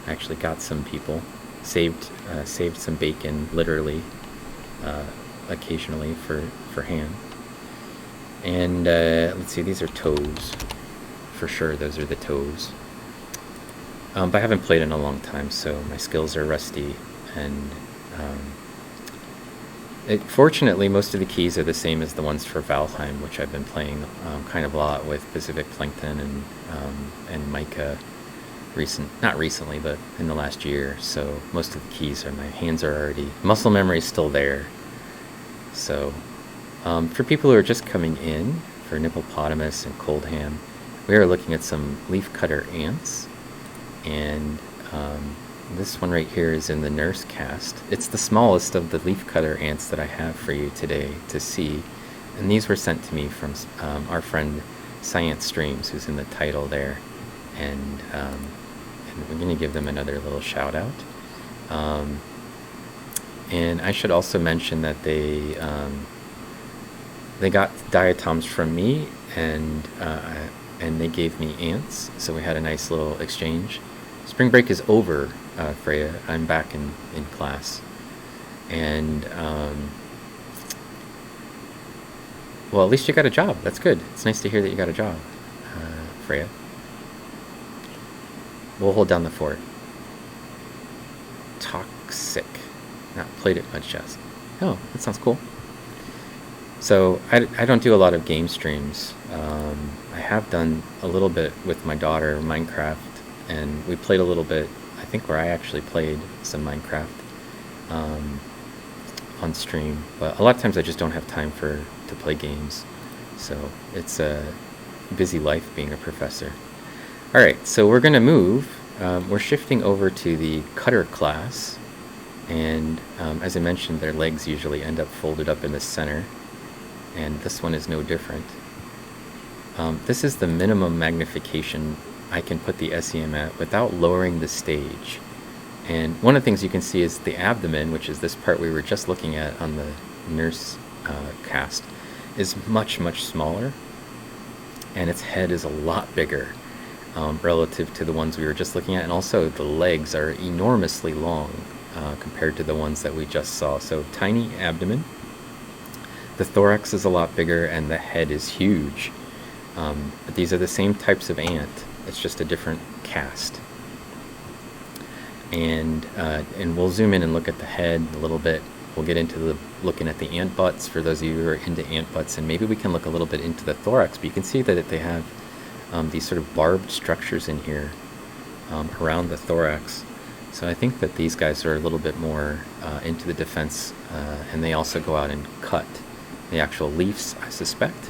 I actually got some people, saved some bacon, literally, occasionally for Han. And let's see, these are toes. For sure, those are the toes. But I haven't played in a long time, so my skills are rusty. And fortunately, most of the keys are the same as the ones for Valheim, which I've been playing kind of a lot with Pacific Plankton and Micah. Not recently, but in the last year. So most of the keys my hands are already, muscle memory is still there. So for people who are just coming in, for Nippopotamus and Cold Ham, we are looking at some leafcutter ants, and this one right here is in the nurse cast. It's the smallest of the leafcutter ants that I have for you today to see, and these were sent to me from our friend Science Streams, who's in the title there, and we're going to give them another little shout out. And I should also mention that they got diatoms from me, and they gave me ants, so we had a nice little exchange. Spring break is over, Freya. I'm back in class, and well, at least you got a job. That's good. It's nice to hear that you got a job, Freya. We'll hold down the fort. Toxic. Not played it much, Jess. Oh, that sounds cool. So I don't do a lot of game streams. I have done a little bit with my daughter, Minecraft, and we played a little bit, I think, where I actually played some Minecraft on stream. But a lot of times I just don't have time to play games. So it's a busy life being a professor. Alright, so we're going to move. We're shifting over to the cutter class. And as I mentioned, their legs usually end up folded up in the center. And this one is no different. This is the minimum magnification I can put the SEM at without lowering the stage. And one of the things you can see is the abdomen, which is this part we were just looking at on the nurse cast, is much, much smaller. And its head is a lot bigger relative to the ones we were just looking at. And also the legs are enormously long compared to the ones that we just saw. So tiny abdomen. The thorax is a lot bigger and the head is huge. But these are the same types of ant. It's just a different cast. And we'll zoom in and look at the head a little bit. We'll get into looking at the ant butts for those of you who are into ant butts, and maybe we can look a little bit into the thorax. But you can see that they have these sort of barbed structures in here around the thorax. So I think that these guys are a little bit more into the defense, and they also go out and cut the actual leaves, I suspect.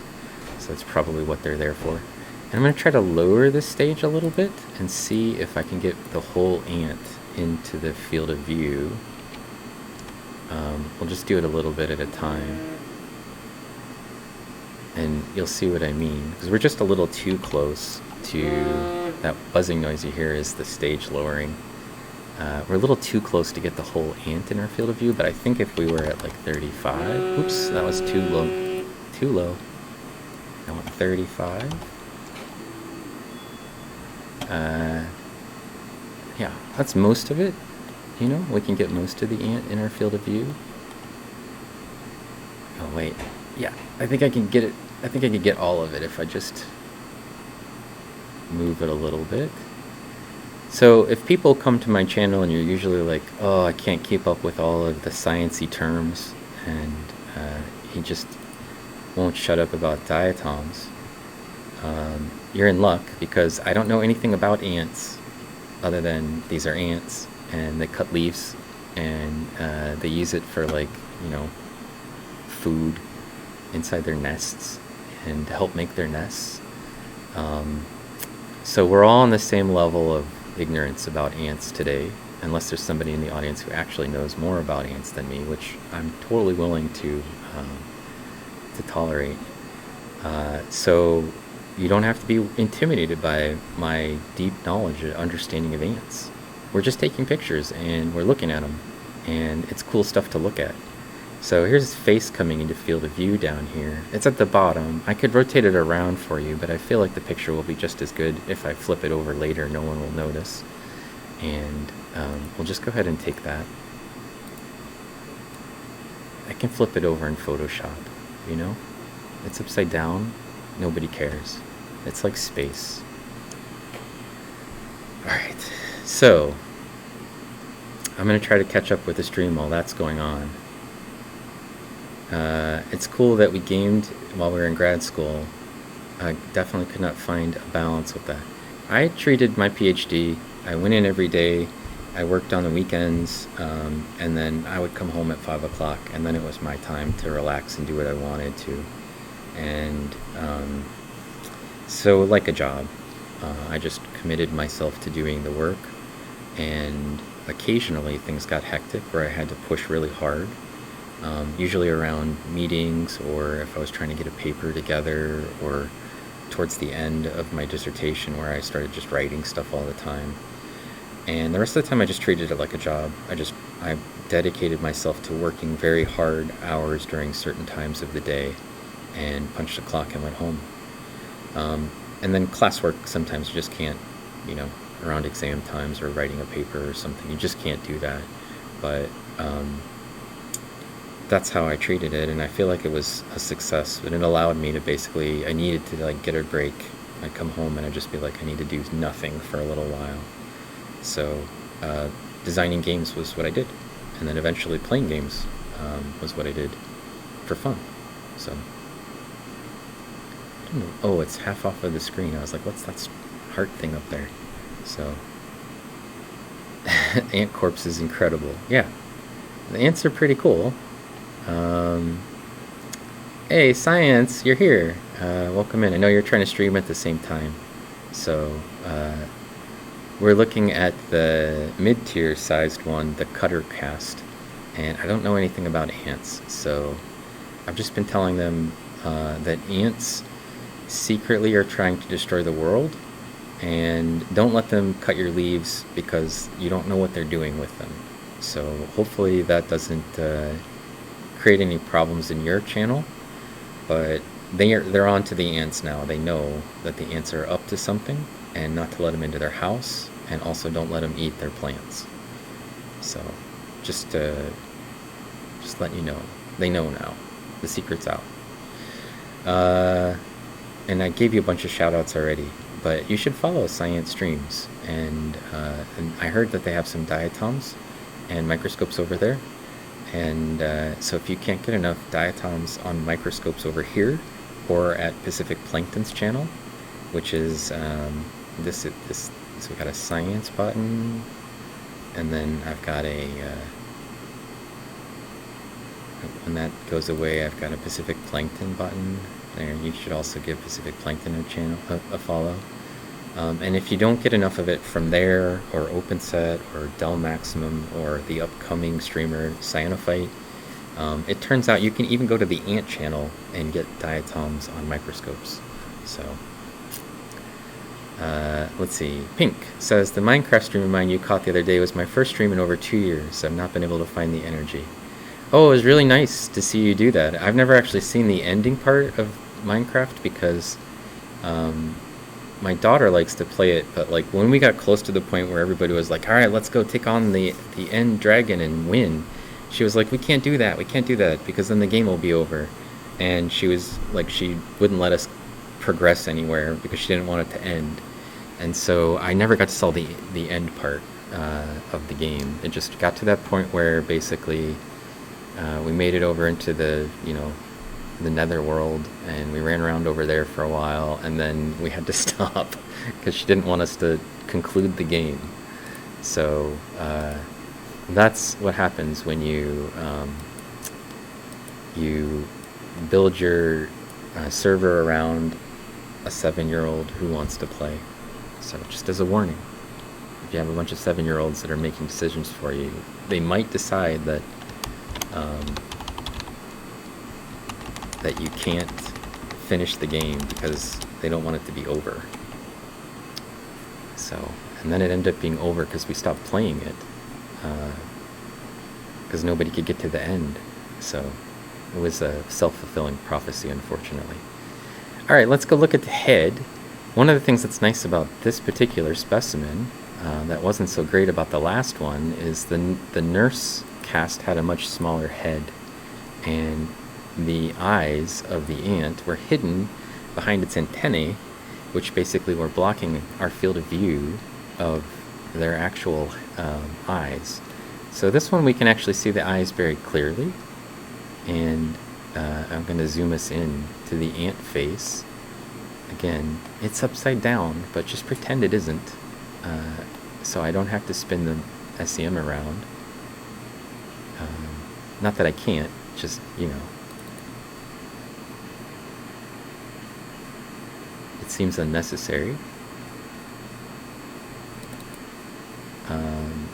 So that's probably what they're there for. And I'm going to try to lower this stage a little bit and see if I can get the whole ant into the field of view. We'll just do it a little bit at a time. And you'll see what I mean, because we're just a little too close to that buzzing noise you hear is the stage lowering. We're a little too close to get the whole ant in our field of view, but I think if we were at like 35, oops, that was too low. Too low. I want 35. Yeah, that's most of it. You know, we can get most of the ant in our field of view. Oh wait, yeah, I think I can get it. I think I can get all of it if I just move it a little bit. So if people come to my channel and you're usually like, oh, I can't keep up with all of the sciencey terms, and he just won't shut up about diatoms, you're in luck, because I don't know anything about ants other than these are ants and they cut leaves, and they use it for, like, you know, food inside their nests and to help make their nests. So we're all on the same level of ignorance about ants today, unless there's somebody in the audience who actually knows more about ants than me, which I'm totally willing to tolerate. So you don't have to be intimidated by my deep knowledge and understanding of ants. We're just taking pictures and we're looking at them, and it's cool stuff to look at. So here's his face coming into field of view down here. It's at the bottom. I could rotate it around for you, but I feel like the picture will be just as good if I flip it over later. No one will notice. And we'll just go ahead and take that. I can flip it over in Photoshop, you know? It's upside down. Nobody cares. It's like space. Alright, so I'm going to try to catch up with the stream while that's going on. It's cool that we gamed while we were in grad school. I definitely could not find a balance with that. I treated my PhD. I went in every day. I worked on the weekends, and then I would come home at 5 o'clock, and then it was my time to relax and do what I wanted to. And so, like a job, I just committed myself to doing the work, and occasionally things got hectic where I had to push really hard. Usually around meetings, or if I was trying to get a paper together, or towards the end of my dissertation where I started just writing stuff all the time. And the rest of the time I just treated it like a job. I dedicated myself to working very hard hours during certain times of the day and punched the clock and went home. And then classwork, sometimes you just can't, you know, around exam times or writing a paper or something, you just can't do that. But that's how I treated it, and I feel like it was a success. And it allowed me to basically, I needed to, like, get a break. I'd come home and I'd just be like, I need to do nothing for a little while. So designing games was what I did, and then eventually playing games was what I did for fun. So I don't know. Oh, it's half off of the screen. I was like, what's that heart thing up there? So Ant Corpse is incredible. Yeah, the ants are pretty cool. Hey, Science, you're here. Welcome in. I know you're trying to stream at the same time. So, we're looking at the mid-tier sized one, the Cutter Cast. And I don't know anything about ants, so I've just been telling them that ants secretly are trying to destroy the world. And don't let them cut your leaves, because you don't know what they're doing with them. So hopefully that doesn't create any problems in your channel, but they're on to the ants now. They know that the ants are up to something, and not to let them into their house, and also don't let them eat their plants. So just letting you know, they know now. The secret's out. And I gave you a bunch of shout outs already, but you should follow Science Streams, and I heard that they have some diatoms and microscopes over there. And so if you can't get enough diatoms on microscopes over here, or at Pacific Plankton's channel, which is so we got a science button, and then I've got when that goes away, I've got a Pacific Plankton button there. You should also give Pacific Plankton a follow. And if you don't get enough of it from there, or OpenSet, or Dell Maximum, or the upcoming streamer Cyanophyte, it turns out you can even go to the ant channel and get diatoms on microscopes. So, let's see. Pink says, the Minecraft stream of mine you caught the other day was my first stream in over 2 years. I've not been able to find the energy. Oh, it was really nice to see you do that. I've never actually seen the ending part of Minecraft, because my daughter likes to play it, but like when we got close to the point where everybody was like, all right, let's go take on the end dragon and win, she was like, we can't do that, because then the game will be over. And she was like, she wouldn't let us progress anywhere because she didn't want it to end. And so I never got to saw the end part of the game. It just got to that point where basically we made it over into the, the netherworld, and we ran around over there for a while, and then we had to stop because she didn't want us to conclude the game. So that's what happens when you you build your server around a 7-year-old who wants to play. So just as a warning, if you have a bunch of 7-year-olds that are making decisions for you, they might decide that that you can't finish the game because they don't want it to be over. So, and then it ended up being over because we stopped playing it because nobody could get to the end. So it was a self-fulfilling prophecy, unfortunately. All right, let's go look at the head. One of the things that's nice about this particular specimen that wasn't so great about the last one is the nurse cast had a much smaller head, and the eyes of the ant were hidden behind its antennae, which basically were blocking our field of view of their actual eyes. So this one we can actually see the eyes very clearly, and I'm going to zoom us in to the ant face. Again, it's upside down, but just pretend it isn't, so I don't have to spin the SEM around. Not that I can't, just, you know. It seems unnecessary. And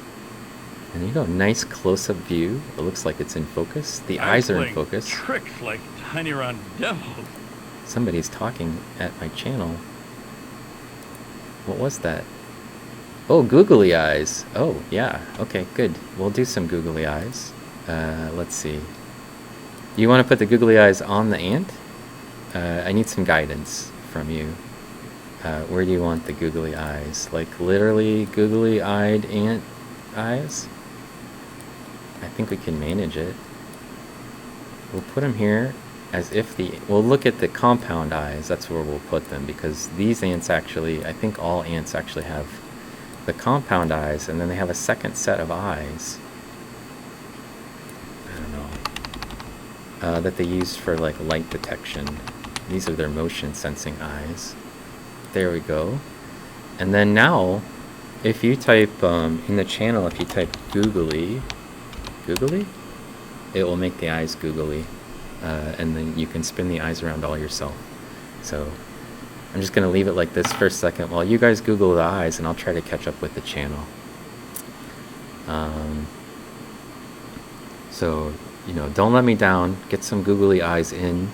there you go, nice close-up view. It looks like it's in focus. The eyes are in focus. Tricks like tiny round devils. Somebody's talking at my channel. What was that? Oh, googly eyes. Oh, yeah. Okay, good. We'll do some googly eyes. Let's see. You want to put the googly eyes on the ant? I need some guidance from you. Where do you want the googly eyes? Like literally googly-eyed ant eyes? I think we can manage it. We'll put them here as if we'll look at the compound eyes. That's where we'll put them, because these ants actually, I think all ants actually have the compound eyes, and then they have a second set of eyes. I don't know. That they use for like light detection. These are their motion sensing eyes. There we go. And then now, if you type in the channel, if you type googly, it will make the eyes googly, and then you can spin the eyes around all yourself. So I'm just going to leave it like this for a second while you guys Google the eyes, and I'll try to catch up with the channel. So, you know, don't let me down. Get some googly eyes in,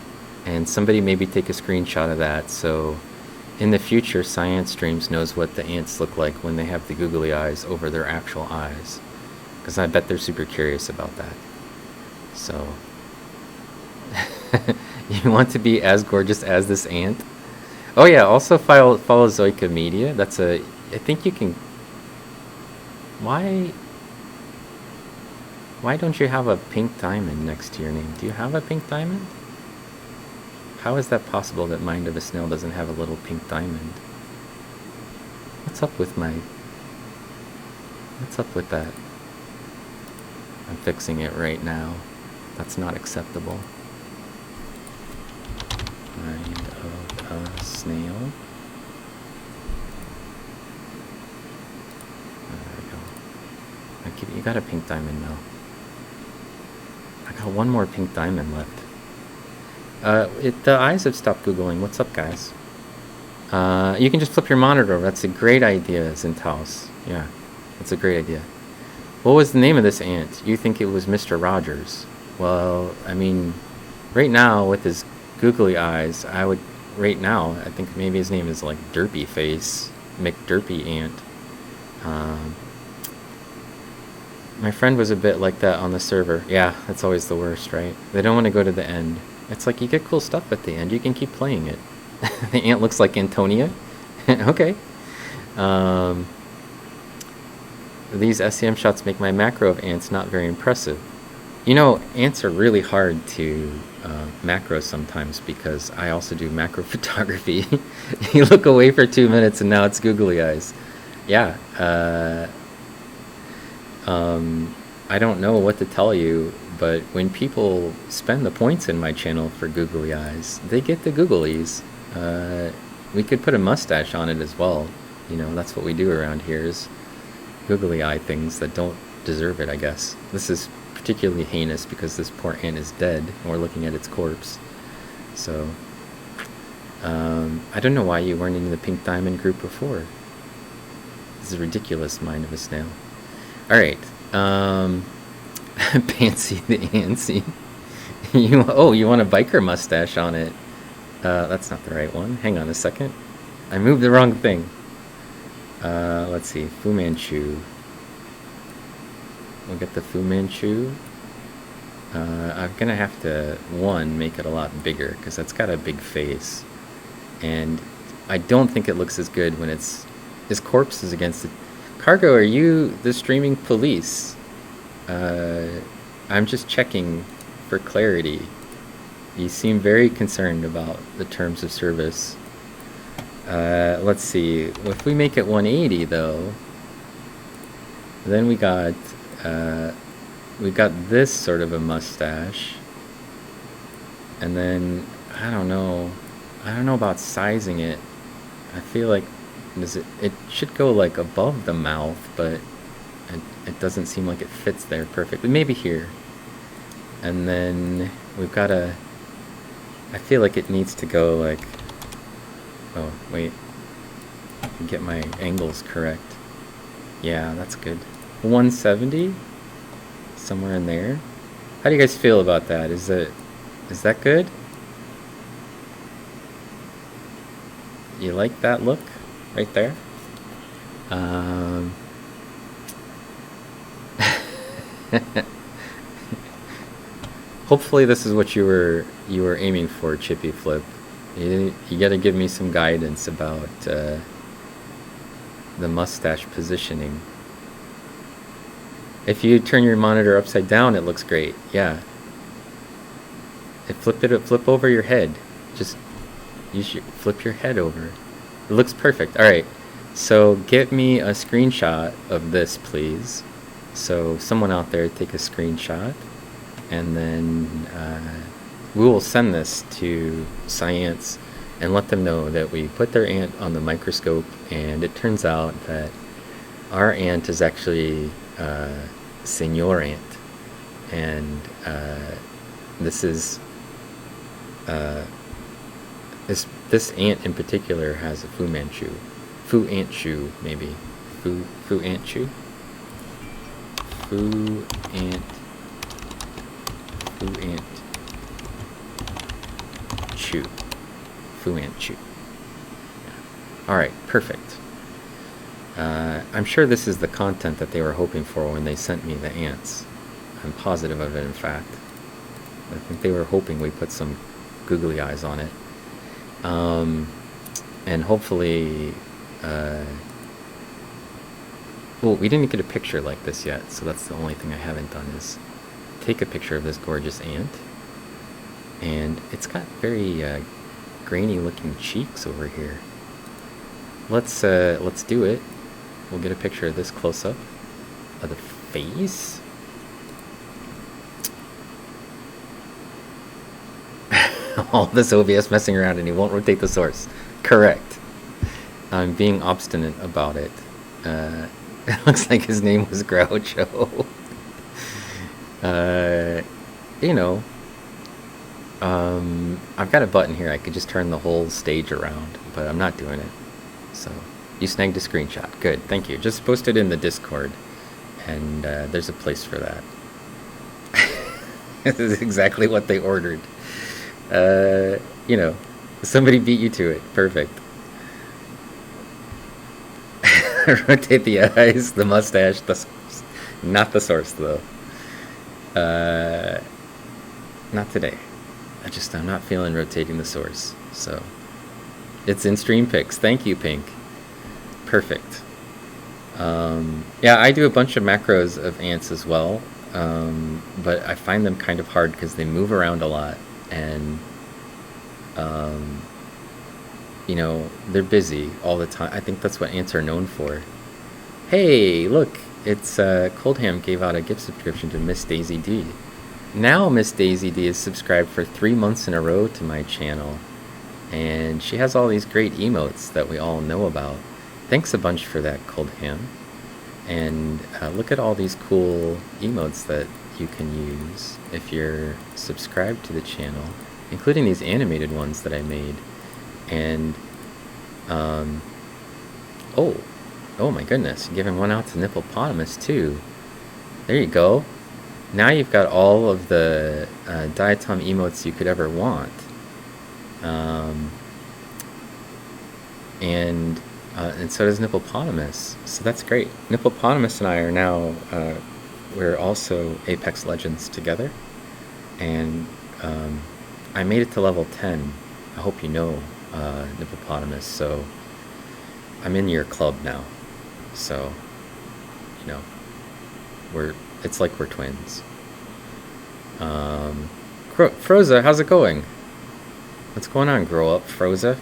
and somebody maybe take a screenshot of that, so in the future Science Streams knows what the ants look like when they have the googly eyes over their actual eyes, because I bet they're super curious about that. So you want to be as gorgeous as this ant? Oh yeah, also follow Zoika Media. I think you can. Why don't you have a pink diamond next to your name? Do you have a pink diamond? How is that possible that Mind of a Snail doesn't have a little pink diamond? What's up with that? I'm fixing it right now. That's not acceptable. Mind of a Snail. There we go. You got a pink diamond now. I got one more pink diamond left. The eyes have stopped Googling. What's up, guys? You can just flip your monitor over. That's a great idea, Zintaus. Yeah, that's a great idea. What was the name of this ant? You think it was Mr. Rogers? Well, I mean, right now with his googly eyes, I think maybe his name is like Derpy Face, McDerpy Ant. My friend was a bit like that on the server. Yeah, that's always the worst, right? They don't want to go to the end. It's like you get cool stuff at the end. You can keep playing it. The ant looks like Antonia. Okay. These SEM shots make my macro of ants not very impressive. You know, ants are really hard to macro sometimes because I also do macro photography. You look away for 2 minutes and now it's googly eyes. Yeah. I don't know what to tell you, but when people spend the points in my channel for googly eyes, they get the googlies. We could put a mustache on it as well. You know, that's what we do around here, is googly eye things that don't deserve it, I guess. This is particularly heinous because this poor ant is dead and we're looking at its corpse. So, I don't know why you weren't in the pink diamond group before. This is ridiculous, mind of a snail. Alright, Pansy the Antsy. You want a biker mustache on it. That's not the right one. Hang on a second. I moved the wrong thing. Let's see. Fu Manchu. We'll get the Fu Manchu. I'm gonna have to, make it a lot bigger, because that's got a big face. And I don't think it looks as good when his corpse is against it. Cargo, are you the streaming police? I'm just checking for clarity. You seem very concerned about the terms of service. Let's see. If we make it 180, though, then we got this sort of a mustache, and then I don't know about sizing it. I feel like it should go like above the mouth, but it doesn't seem like it fits there perfectly. Maybe here. And then we've got I feel like it needs to go like, oh wait, get my angles correct. Yeah, that's good. 170, somewhere in there. How do you guys feel about that? Is that good? You like that look right there? Hopefully this is what you were aiming for, Chippy Flip. You gotta give me some guidance about the mustache positioning. If you turn your monitor upside down, it looks great. Yeah. Flip over your head. Just flip your head over. It looks perfect. All right. So get me a screenshot of this, please. So someone out there take a screenshot, and then we will send this to Science and let them know that we put their ant on the microscope, and it turns out that our ant is actually Senor Ant, and this is this ant in particular has a Fu Manchu, Fu Antchu maybe, Fu Antchu, Fu Antchu. Alright, perfect. I'm sure this is the content that they were hoping for when they sent me the ants. I'm positive of it, in fact. I think they were hoping we put some googly eyes on it. And hopefully... well, we didn't get a picture like this yet, so that's the only thing I haven't done, is take a picture of this gorgeous ant. And it's got very grainy looking cheeks over here. Let's do it. We'll get a picture of this close up of the face. All this OBS messing around and he won't rotate the source. Correct. I'm being obstinate about it. It looks like his name was Groucho. You know, I've got a button here. I could just turn the whole stage around, but I'm not doing it. So, you snagged a screenshot. Good, thank you. Just post it in the Discord, and there's a place for that. This is exactly what they ordered. You know, somebody beat you to it. Perfect. Rotate the eyes, the mustache, the source. Not the source, though. Not today. I'm not feeling rotating the source. So, it's in Stream Picks. Thank you, Pink. Perfect. Yeah, I do a bunch of macros of ants as well, but I find them kind of hard because they move around a lot, and you know, they're busy all the time. I think that's what ants are known for. Hey, look, it's Coldham gave out a gift subscription to Miss Daisy D. now Miss Daisy D is subscribed for 3 months in a row to my channel, and she has all these great emotes that we all know about. Thanks a bunch for that, Cold Ham. And look at all these cool emotes that you can use if you're subscribed to the channel, including these animated ones that I made. And oh my goodness, you're giving one out to Nipplepotamus too. There you go. Now you've got all of the diatom emotes you could ever want. And so does Nipplepotamus. So that's great. Nipplepotamus and I are now, we're also Apex Legends together. And I made it to level 10. I hope you know, Nipplepotamus. So I'm in your club now. So, you know, it's like we're twins. Froza, how's it going? What's going on, grow up, Froza?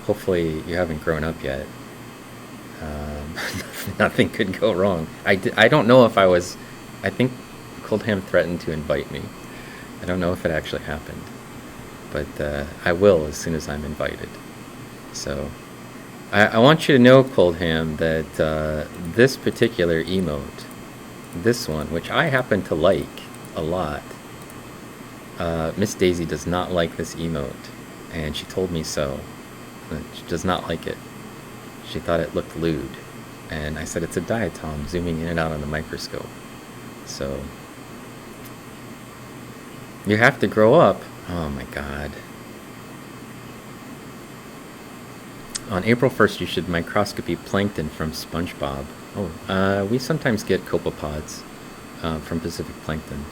Hopefully you haven't grown up yet. Nothing could go wrong. I don't know if I think Coldham threatened to invite me. I don't know if it actually happened. But I will as soon as I'm invited. So I want you to know, Coldham, that this particular emote, this one, which I happen to like a lot, Miss Daisy does not like this emote, and she told me so. She does not like it. She thought it looked lewd, and I said it's a diatom zooming in and out on the microscope. So you have to grow up. Oh my god. On April 1st, you should microscopy plankton from SpongeBob. Oh, we sometimes get copepods from Pacific Plankton.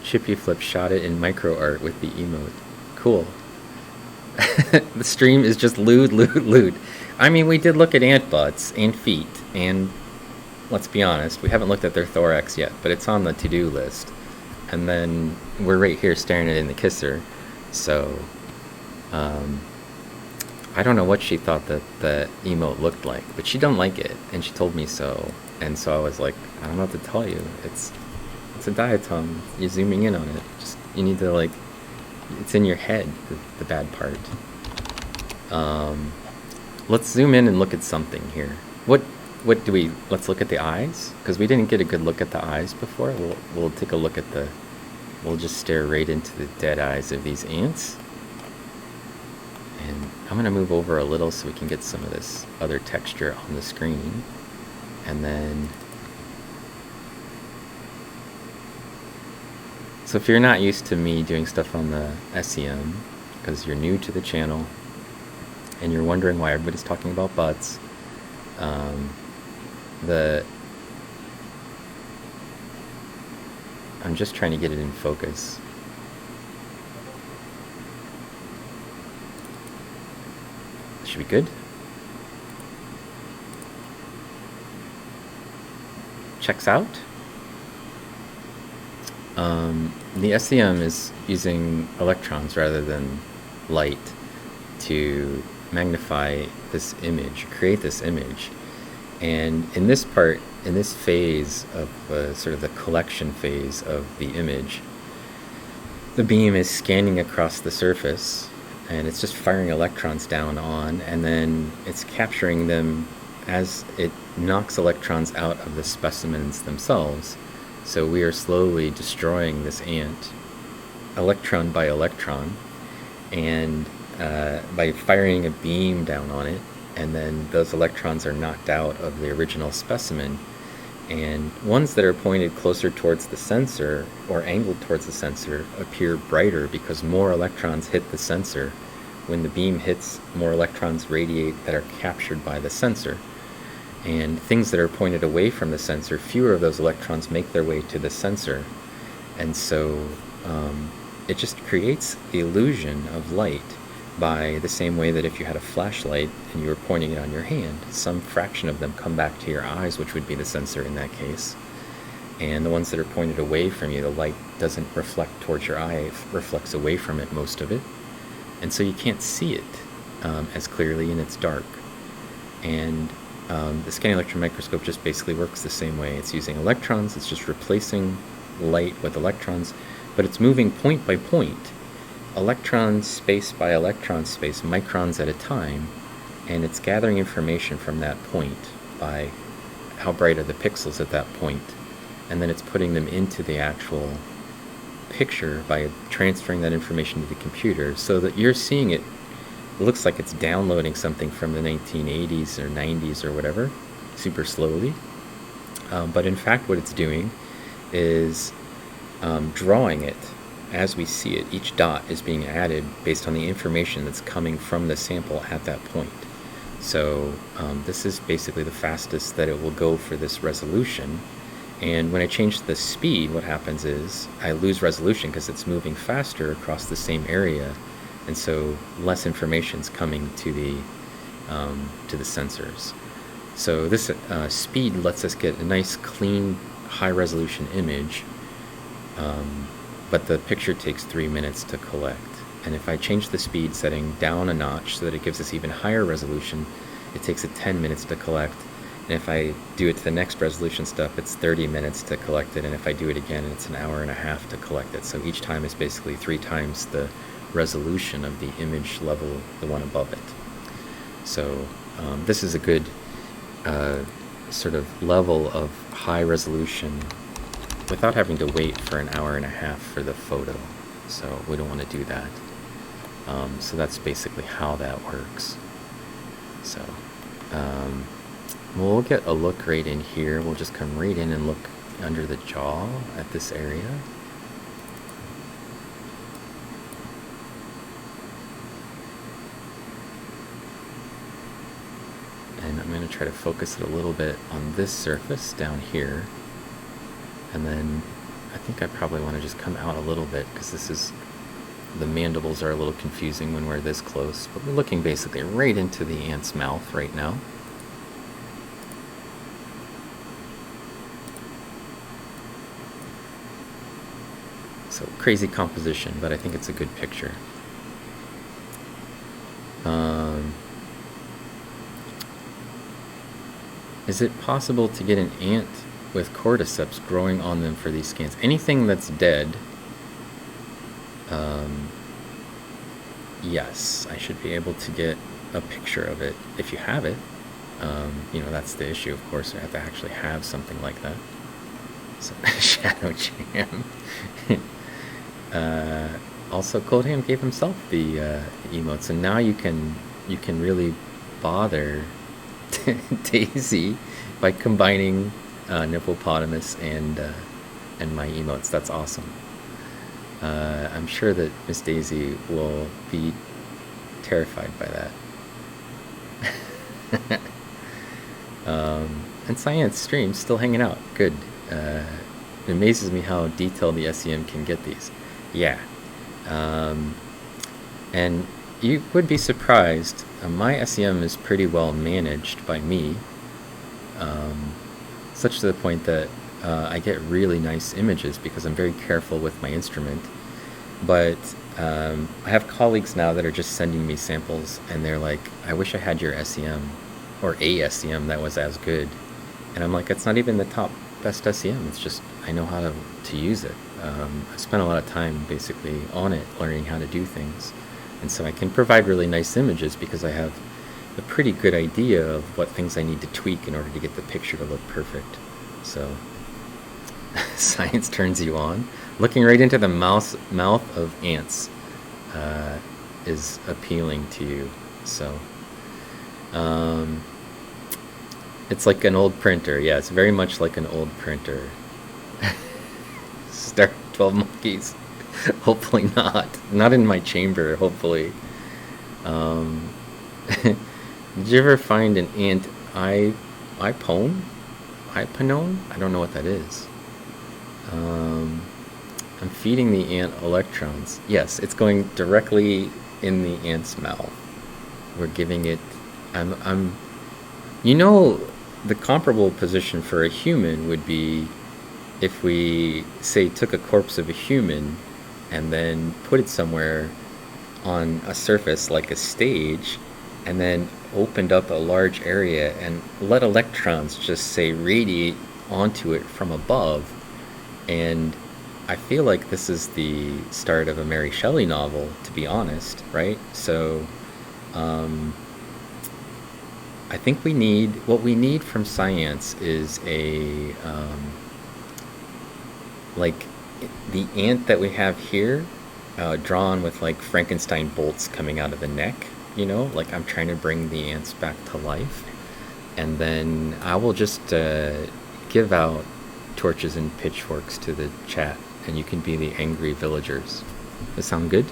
Chippy Flip shot it in micro art with the emote. Cool. The stream is just lewd. I mean, we did look at ant butts and feet, and let's be honest, we haven't looked at their thorax yet, but it's on the to-do list. And then we're right here staring at it in the kisser. So I don't know what she thought that the emote looked like, but she don't like it, and she told me so. And so I was like, I don't know what to tell you. It's a diatom. You're zooming in on it. Just you need to like, it's in your head. The bad part. Let's zoom in and look at something here. What do we? Let's look at the eyes, because we didn't get a good look at the eyes before. We'll take a look at the. We'll just stare right into the dead eyes of these ants. And I'm going to move over a little so we can get some of this other texture on the screen. And then... So if you're not used to me doing stuff on the SEM, because you're new to the channel, and you're wondering why everybody's talking about butts, I'm just trying to get it in focus. Should be good. Checks out. The SEM is using electrons rather than light to magnify this image, create this image. And in this part, in this phase of sort of the collection phase of the image, the beam is scanning across the surface, and it's just firing electrons down on, and then it's capturing them as it knocks electrons out of the specimens themselves. So we are slowly destroying this ant, electron by electron, and by firing a beam down on it, and then those electrons are knocked out of the original specimen. And ones that are pointed closer towards the sensor or angled towards the sensor appear brighter because more electrons hit the sensor. When the beam hits, more electrons radiate that are captured by the sensor. And things that are pointed away from the sensor, fewer of those electrons make their way to the sensor. And so it just creates the illusion of light by the same way that if you had a flashlight and you were pointing it on your hand, some fraction of them come back to your eyes, which would be the sensor in that case. And the ones that are pointed away from you, the light doesn't reflect towards your eye, it reflects away from it, most of it. And so you can't see it as clearly, and it's dark. And The scanning electron microscope just basically works the same way. It's using electrons, it's just replacing light with electrons, but it's moving point by point, electron space by electron space, microns at a time, and it's gathering information from that point by how bright are the pixels at that point, and then it's putting them into the actual picture by transferring that information to the computer, so that you're seeing it. It looks like it's downloading something from the 1980s or 90s or whatever, super slowly. But in fact, what it's doing is drawing it as we see it. Each dot is being added based on the information that's coming from the sample at that point. So this is basically the fastest that it will go for this resolution. And when I change the speed, what happens is I lose resolution because it's moving faster across the same area, and so less information is coming to the sensors. So this speed lets us get a nice, clean, high-resolution image, but the picture takes 3 minutes to collect. And if I change the speed setting down a notch so that it gives us even higher resolution, it takes it 10 minutes to collect. And if I do it to the next resolution step, it's 30 minutes to collect it. And if I do it again, it's an hour and a half to collect it. So each time is basically 3 times the resolution of the image level, the one above it. So this is a good sort of level of high resolution without having to wait for an hour and a half for the photo. So we don't want to do that. So that's basically how that works. So we'll get a look right in here. We'll just come right in and look under the jaw at this area. And I'm going to try to focus it a little bit on this surface down here. And then I think I probably want to just come out a little bit, because the mandibles are a little confusing when we're this close. But we're looking basically right into the ant's mouth right now. So crazy composition, but I think it's a good picture. Is it possible to get an ant with cordyceps growing on them for these scans? Anything that's dead, yes, I should be able to get a picture of it if you have it. That's the issue, of course. I have to actually have something like that. So, Shadow Jam. Also, Coldham gave himself the emotes, and now you can really bother Daisy by combining Nippopotamus and my emotes. That's awesome. I'm sure that Miss Daisy will be terrified by that. And Science Stream still hanging out. Good. It amazes me how detailed the SEM can get these. Yeah. And you would be surprised. My SEM is pretty well managed by me, such to the point that I get really nice images because I'm very careful with my instrument. But I have colleagues now that are just sending me samples, and they're like, I wish I had your SEM, or a SEM that was as good. And I'm like, it's not even the top best SEM, it's just I know how to use it. I spent a lot of time basically on it, learning how to do things. And so I can provide really nice images because I have a pretty good idea of what things I need to tweak in order to get the picture to look perfect. So, Science turns you on. Looking right into the mouth of ants is appealing to you. So, it's like an old printer. Yeah, it's very much like an old printer. Start 12 Monkeys. Hopefully not. Not in my chamber, hopefully. Did you ever find an ant iPhone? iPhone? I don't know what that is. I'm feeding the ant electrons. Yes, it's going directly in the ant's mouth. We're giving it... the comparable position for a human would be if we, say, took a corpse of a human and then put it somewhere on a surface like a stage, and then opened up a large area and let electrons just say radiate onto it from above. And I feel like this is the start of a Mary Shelley novel, to be honest, right? So I think what we need from science is like the ant that we have here, drawn with like Frankenstein bolts coming out of the neck, like I'm trying to bring the ants back to life. And then I will just give out torches and pitchforks to the chat, and you can be the angry villagers. Does that sound good?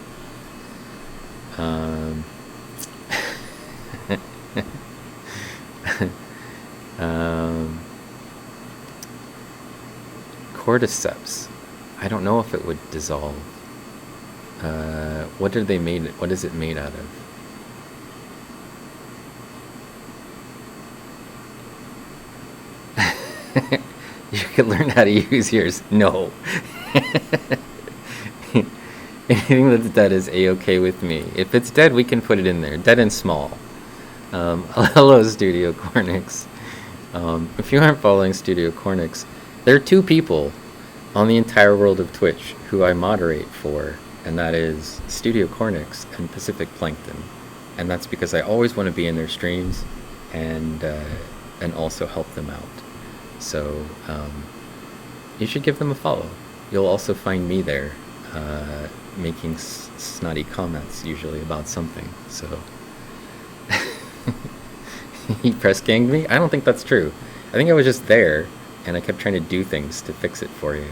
Cordyceps. I don't know if it would dissolve. What is it made out of? You could learn how to use yours. No. Anything that's dead is a-okay with me. If it's dead, we can put it in there. Dead and small. Hello, Studio Cornix. If you aren't following Studio Cornix, there are 2 people on the entire world of Twitch who I moderate for, and that is Studio Cornix and Pacific Plankton. And that's because I always want to be in their streams and also help them out. So you should give them a follow. You'll also find me there making snotty comments, usually about something. So he press ganged me? I don't think that's true. I think I was just there and I kept trying to do things to fix it for you.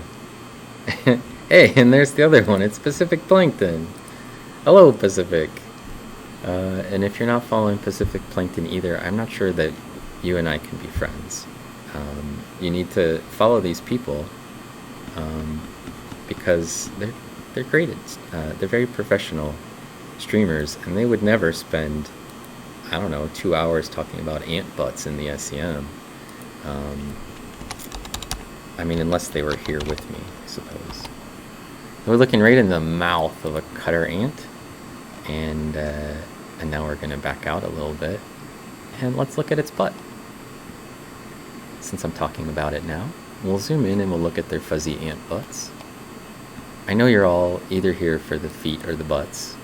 Hey, and there's the other one. It's Pacific Plankton. Hello, Pacific. And if you're not following Pacific Plankton either, I'm not sure that you and I can be friends. You need to follow these people because they're great. They're very professional streamers, and they would never spend, 2 hours talking about ant butts in the SEM. Unless they were here with me, I suppose. We're looking right in the mouth of a cutter ant, and now we're going to back out a little bit, and let's look at its butt. Since I'm talking about it now, we'll zoom in and we'll look at their fuzzy ant butts. I know you're all either here for the feet or the butts,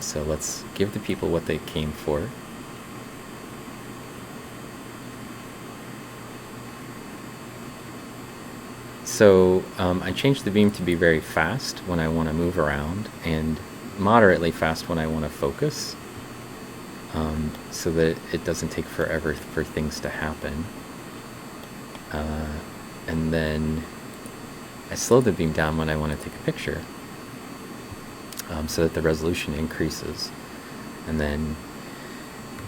so let's give the people what they came for. So I changed the beam to be very fast when I want to move around and moderately fast when I want to focus, so that it doesn't take forever for things to happen. And then I slow the beam down when I want to take a picture, so that the resolution increases. And then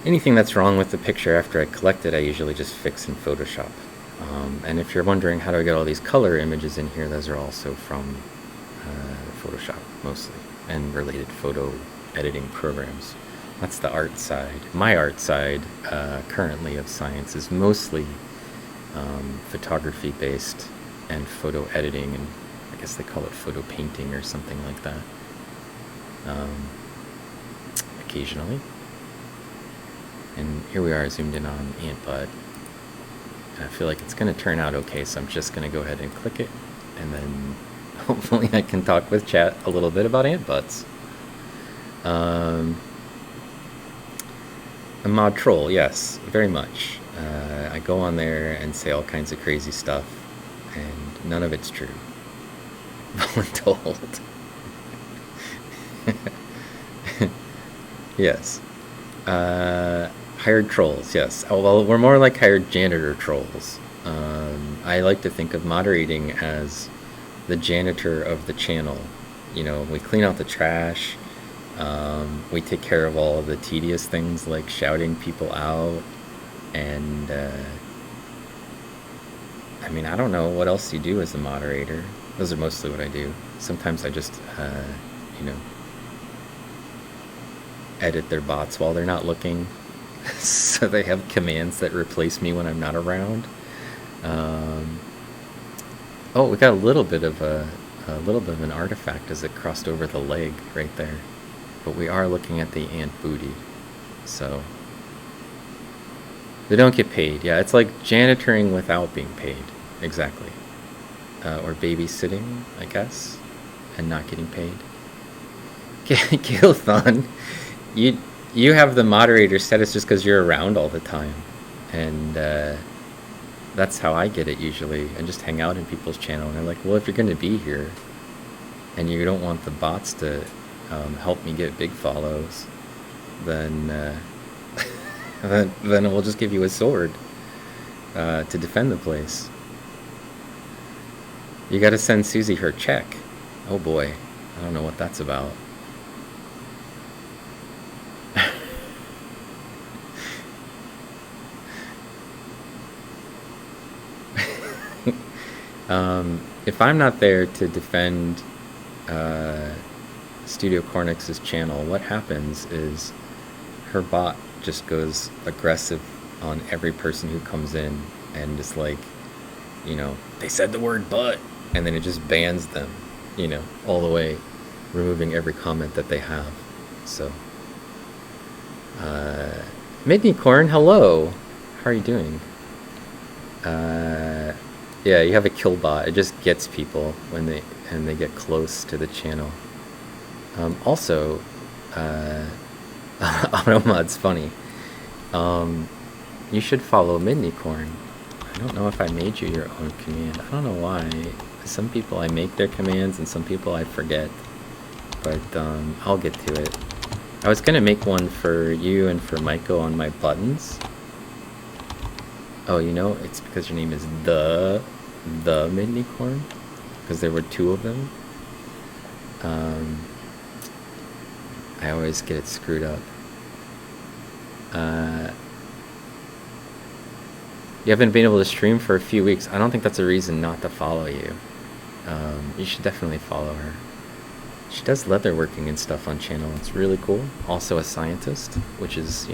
anything that's wrong with the picture after I collect it, I usually just fix in Photoshop. And if you're wondering how do I get all these color images in here, those are also from Photoshop mostly, and related photo editing programs. That's the art side. My art side currently of science is mostly photography based and photo editing, and I guess they call it photo painting or something like that, occasionally. And here we are zoomed in on ant butt. I feel like it's going to turn out okay, so I'm just going to go ahead and click it, and then hopefully I can talk with chat a little bit about ant butts. A mod troll, yes, very much. I go on there and say all kinds of crazy stuff, and none of it's true. Voluntold. Yes. Hired trolls, yes. Oh, well, we're more like hired janitor trolls. I like to think of moderating as the janitor of the channel. We clean out the trash. We take care of all of the tedious things like shouting people out. And, I don't know what else you do as a moderator. Those are mostly what I do. Sometimes I just, edit their bots while they're not looking. So they have commands that replace me when I'm not around. Oh, we got a little bit of an artifact as it crossed over the leg right there. But we are looking at the ant booty. So they don't get paid. Yeah, it's like janitoring without being paid. Exactly. Or babysitting, I guess, and not getting paid. Gilthon, you have the moderator status just because you're around all the time, and that's how I get it usually. And just hang out in people's channel, and they're like, well, if you're going to be here, and you don't want the bots to help me get big follows, then then we'll just give you a sword to defend the place. You gotta send Susie her check. Oh boy, I don't know what that's about. If I'm not there to defend Studio Cornix's channel, what happens is her bot just goes aggressive on every person who comes in and just like, they said the word but, and then it just bans them, all the way, removing every comment that they have. So, Midnicorn, hello. How are you doing? Yeah, you have a kill bot. It just gets people when they get close to the channel. Also, Automod's funny. You should follow Midnicorn. I don't know if I made you your own command. I don't know why. Some people I make their commands and some people I forget. But I'll get to it. I was gonna make one for you and for Maiko on my buttons. Oh, it's because your name is the Midnicorn, because there were two of them. I always get it screwed up. You haven't been able to stream for a few weeks. I don't think that's a reason not to follow you. You should definitely follow her. She does leatherworking and stuff on channel. It's really cool. Also a scientist, which is,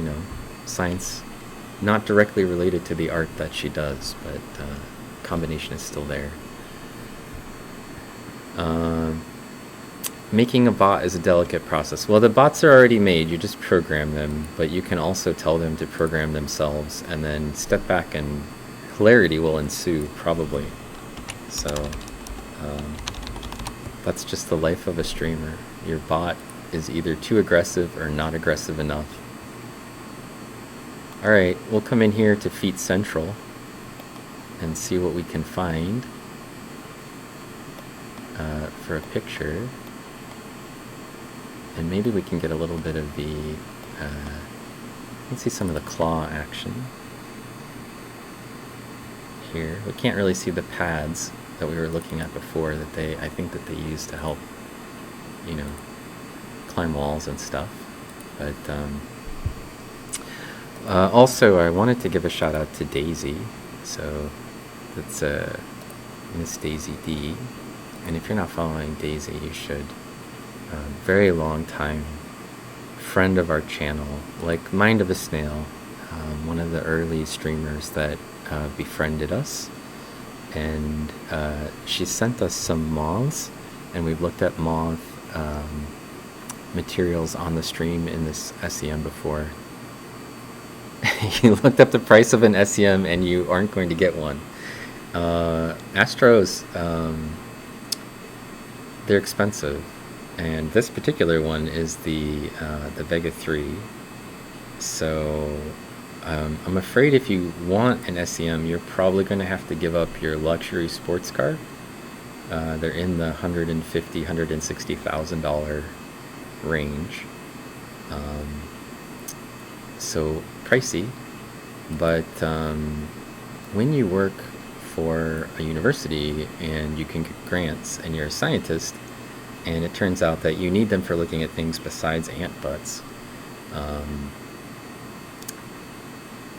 science not directly related to the art that she does, but combination is still there. Making a bot is a delicate process. Well, the bots are already made. You just program them, but you can also tell them to program themselves and then step back and hilarity will ensue, probably. So that's just the life of a streamer. Your bot is either too aggressive or not aggressive enough. Alright, we'll come in here to Feet Central and see what we can find for a picture. And maybe we can get a little bit of the, let's see some of the claw action here. We can't really see the pads that we were looking at before that I think that they use to help, climb walls and stuff. But also I wanted to give a shout out to Daisy. So that's Miss Daisy D. And if you're not following Daisy, you should. Very long time friend of our channel, like Mind of a Snail, one of the early streamers that befriended us, and she sent us some moths, and we've looked at moth materials on the stream in this SEM before. You looked up the price of an SEM and you aren't going to get one. Astros, they're expensive. And this particular one is the Vega 3. So I'm afraid if you want an SEM, you're probably going to have to give up your luxury sports car. They're in the $150,000, $160,000 range. So pricey. But when you work for a university and you can get grants and you're a scientist, and it turns out that you need them for looking at things besides ant butts,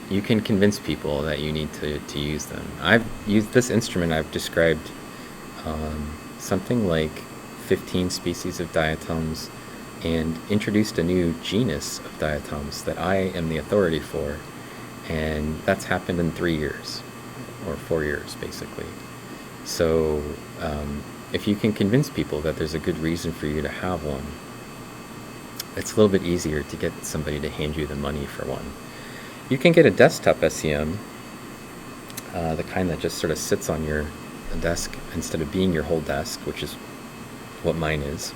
you can convince people that you need to use them. I've used this instrument. I've described something like 15 species of diatoms and introduced a new genus of diatoms that I am the authority for, and that's happened in 3 years, or 4 years basically. So if you can convince people that there's a good reason for you to have one, it's a little bit easier to get somebody to hand you the money for one. You can get a desktop SEM, the kind that just sort of sits on your desk instead of being your whole desk, which is what mine is.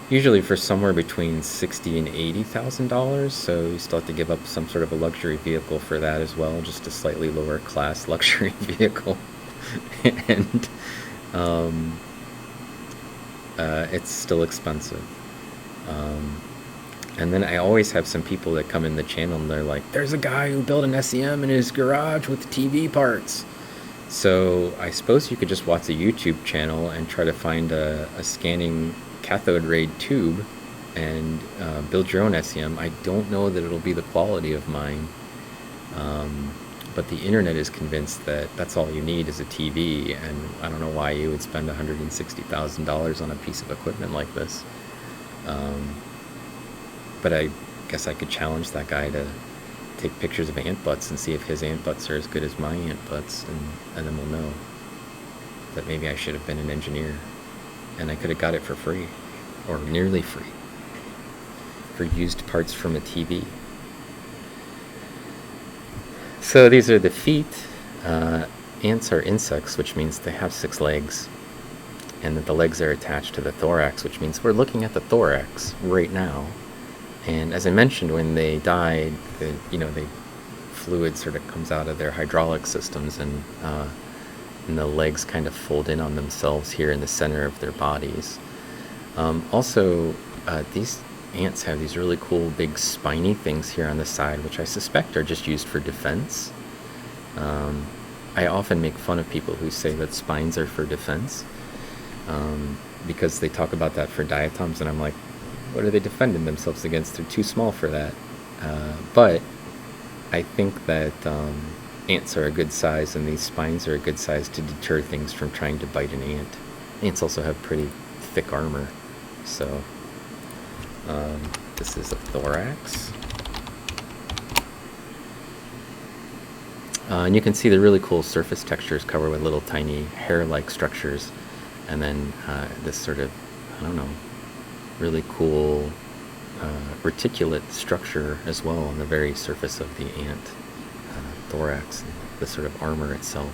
Usually for somewhere between $60,000 and $80,000, so you still have to give up some sort of a luxury vehicle for that as well, just a slightly lower class luxury vehicle. And it's still expensive. And then I always have some people that come in the channel and they're like, there's a guy who built an SEM in his garage with TV parts. So I suppose you could just watch a YouTube channel and try to find a scanning cathode ray tube and build your own SEM. I don't know that it'll be the quality of mine, but the internet is convinced that that's all you need is a TV, and I don't know why you would spend $160,000 on a piece of equipment like this. But I guess I could challenge that guy to take pictures of ant butts and see if his ant butts are as good as my ant butts, and then we'll know that maybe I should have been an engineer and I could have got it for free, or nearly free, for used parts from a TV. So these are the feet. Ants are insects, which means they have 6 legs, and that the legs are attached to the thorax, which means we're looking at the thorax right now. And as I mentioned, when they died, the fluid sort of comes out of their hydraulic systems, and the legs kind of fold in on themselves here in the center of their bodies. Also, these ants have these really cool big spiny things here on the side, which I suspect are just used for defense. I often make fun of people who say that spines are for defense, because they talk about that for diatoms, and I'm like, what are they defending themselves against? They're too small for that. But I think that ants are a good size, and these spines are a good size to deter things from trying to bite an ant. Ants also have pretty thick armor. So this is a thorax. And you can see the really cool surface textures covered with little tiny hair-like structures, and then this sort of, I don't know, really cool reticulate structure as well on the very surface of the ant thorax, the sort of armor itself.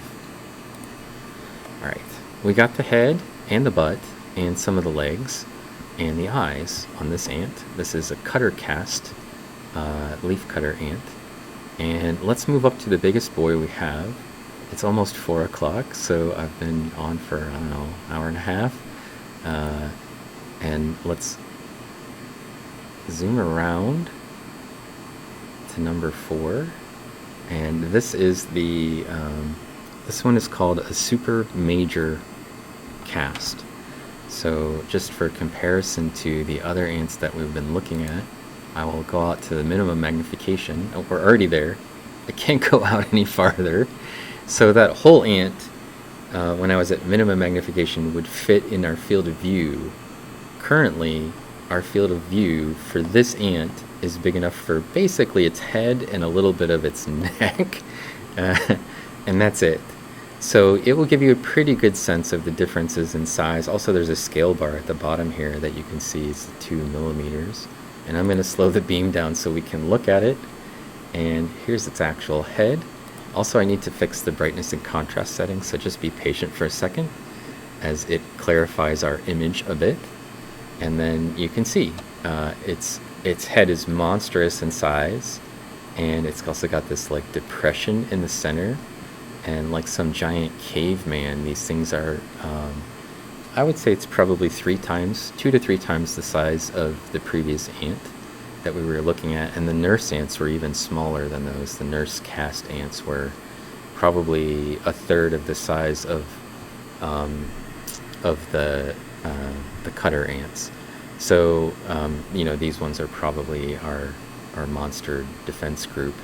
Alright, we got the head and the butt and some of the legs and the eyes on this ant. This is a cutter cast leaf cutter ant. And let's move up to the biggest boy we have. It's almost 4 o'clock, so I've been on for, I don't know, hour and a half. And let's zoom around to number 4. And this is the, this one is called a super major cast. So just for comparison to the other ants that we've been looking at, I will go out to the minimum magnification. Oh, we're already there. I can't go out any farther. So that whole ant, when I was at minimum magnification, would fit in our field of view. Currently, our field of view for this ant is big enough for basically its head and a little bit of its neck, and that's it. So it will give you a pretty good sense of the differences in size. Also, there's a scale bar at the bottom here that you can see is 2 millimeters. And I'm going to slow the beam down so we can look at it. And here's its actual head. Also, I need to fix the brightness and contrast settings, so just be patient for a second as it clarifies our image a bit. And then you can see its head is monstrous in size, and it's also got this like depression in the center, and like some giant caveman, these things are I would say it's probably 2 to 3 times the size of the previous ant that we were looking at, and the nurse ants were even smaller than those. The nurse cast ants were probably a third of the size of the cutter ants. So these ones are probably our monster defense group.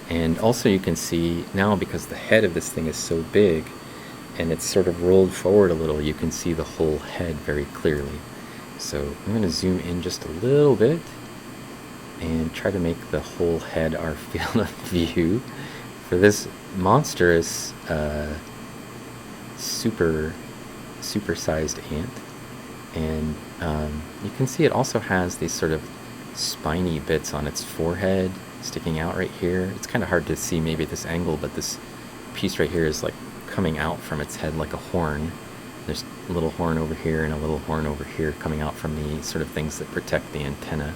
And also you can see now, because the head of this thing is so big and it's sort of rolled forward a little, you can see the whole head very clearly. So I'm going to zoom in just a little bit and try to make the whole head our field of view for this monstrous super sized ant. And You can see it also has these sort of spiny bits on its forehead sticking out right here. It's kind of hard to see maybe at this angle, but this piece right here is like coming out from its head like a horn. There's a little horn over here and a little horn over here coming out from the sort of things that protect the antenna.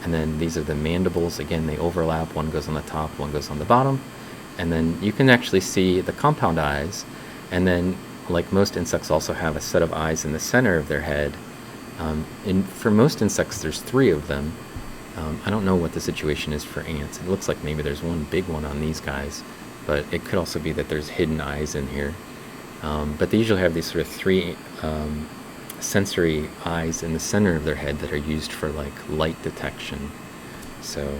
And then these are the mandibles. Again, they overlap. One goes on the top, one goes on the bottom. And then you can actually see the compound eyes. And then, like most insects, also have a set of eyes in the center of their head. For most insects, there's 3 of them. I don't know what the situation is for ants. It looks like maybe there's one big one on these guys, but it could also be that there's hidden eyes in here. But they usually have these sort of 3 sensory eyes in the center of their head that are used for like light detection. So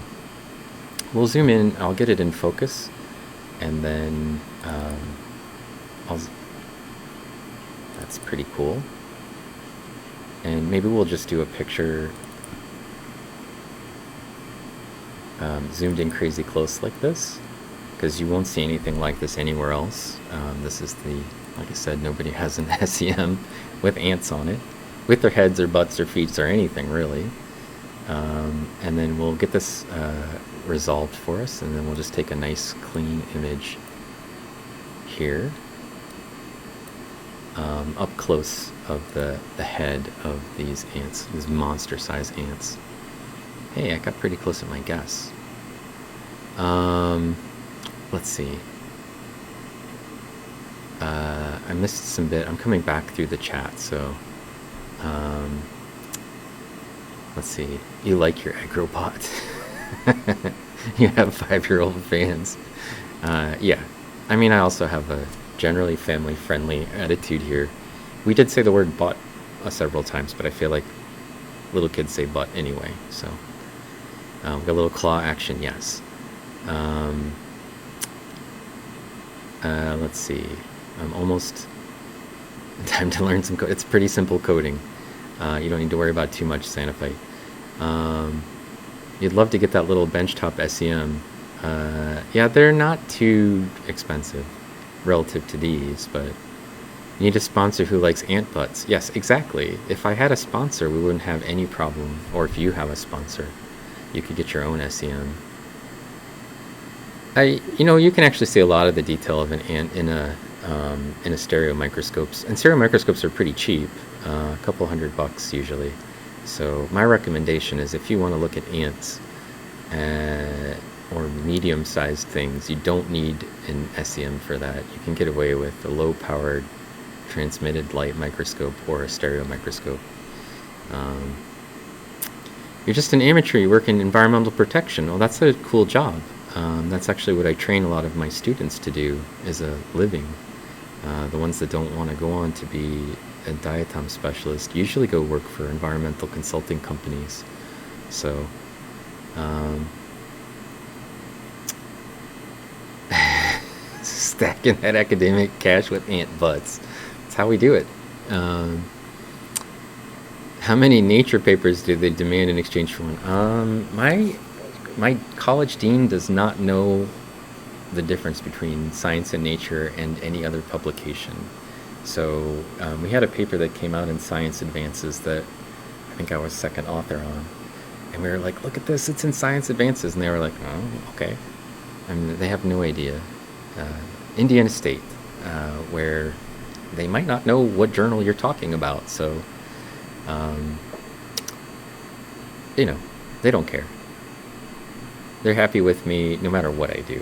we'll zoom in. I'll get it in focus, and then that's pretty cool. And maybe we'll just do a picture zoomed in crazy close like this, because you won't see anything like this anywhere else. This is like I said, nobody has an SEM with ants on it, with their heads or butts or feet or anything really. And then we'll get this resolved for us, and then we'll just take a nice clean image here, up close of the head of these ants, these monster-sized ants. Hey, I got pretty close at my guess. Let's see. I missed some bit. I'm coming back through the chat, so let's see. You like your egg robot. You have 5-year-old fans. Yeah. I mean, I also have a generally family-friendly attitude here. We did say the word butt several times, but I feel like little kids say butt anyway, so we got a little claw action, yes. Let's see. I'm almost time to learn some code. It's pretty simple coding. You don't need to worry about too much, Santafe. You'd love to get that little benchtop SEM. Yeah, they're not too expensive relative to these, but you need a sponsor who likes ant butts. Yes, exactly. If I had a sponsor, we wouldn't have any problem. Or if you have a sponsor, you could get your own SEM. You can actually see a lot of the detail of an ant in a stereo microscopes, and stereo microscopes are pretty cheap, a couple $100 usually. So my recommendation is, if you want to look at ants or medium-sized things, you don't need an SEM for that. You can get away with a low-powered transmitted light microscope or a stereo microscope. You're just an amateur. You work in environmental protection. Well, that's a cool job. That's actually what I train a lot of my students to do as a living. The ones that don't want to go on to be a diatom specialist usually go work for environmental consulting companies. So stacking that academic cash with ant butts. That's how we do it. How many nature papers do they demand in exchange for one? My college dean does not know the difference between Science and Nature and any other publication. So we had a paper that came out in Science Advances that I think I was second author on. And we were like, look at this, it's in Science Advances. And they were like, oh, okay. I mean, they have no idea. Indiana State, where they might not know what journal you're talking about. So, they don't care. They're happy with me no matter what I do.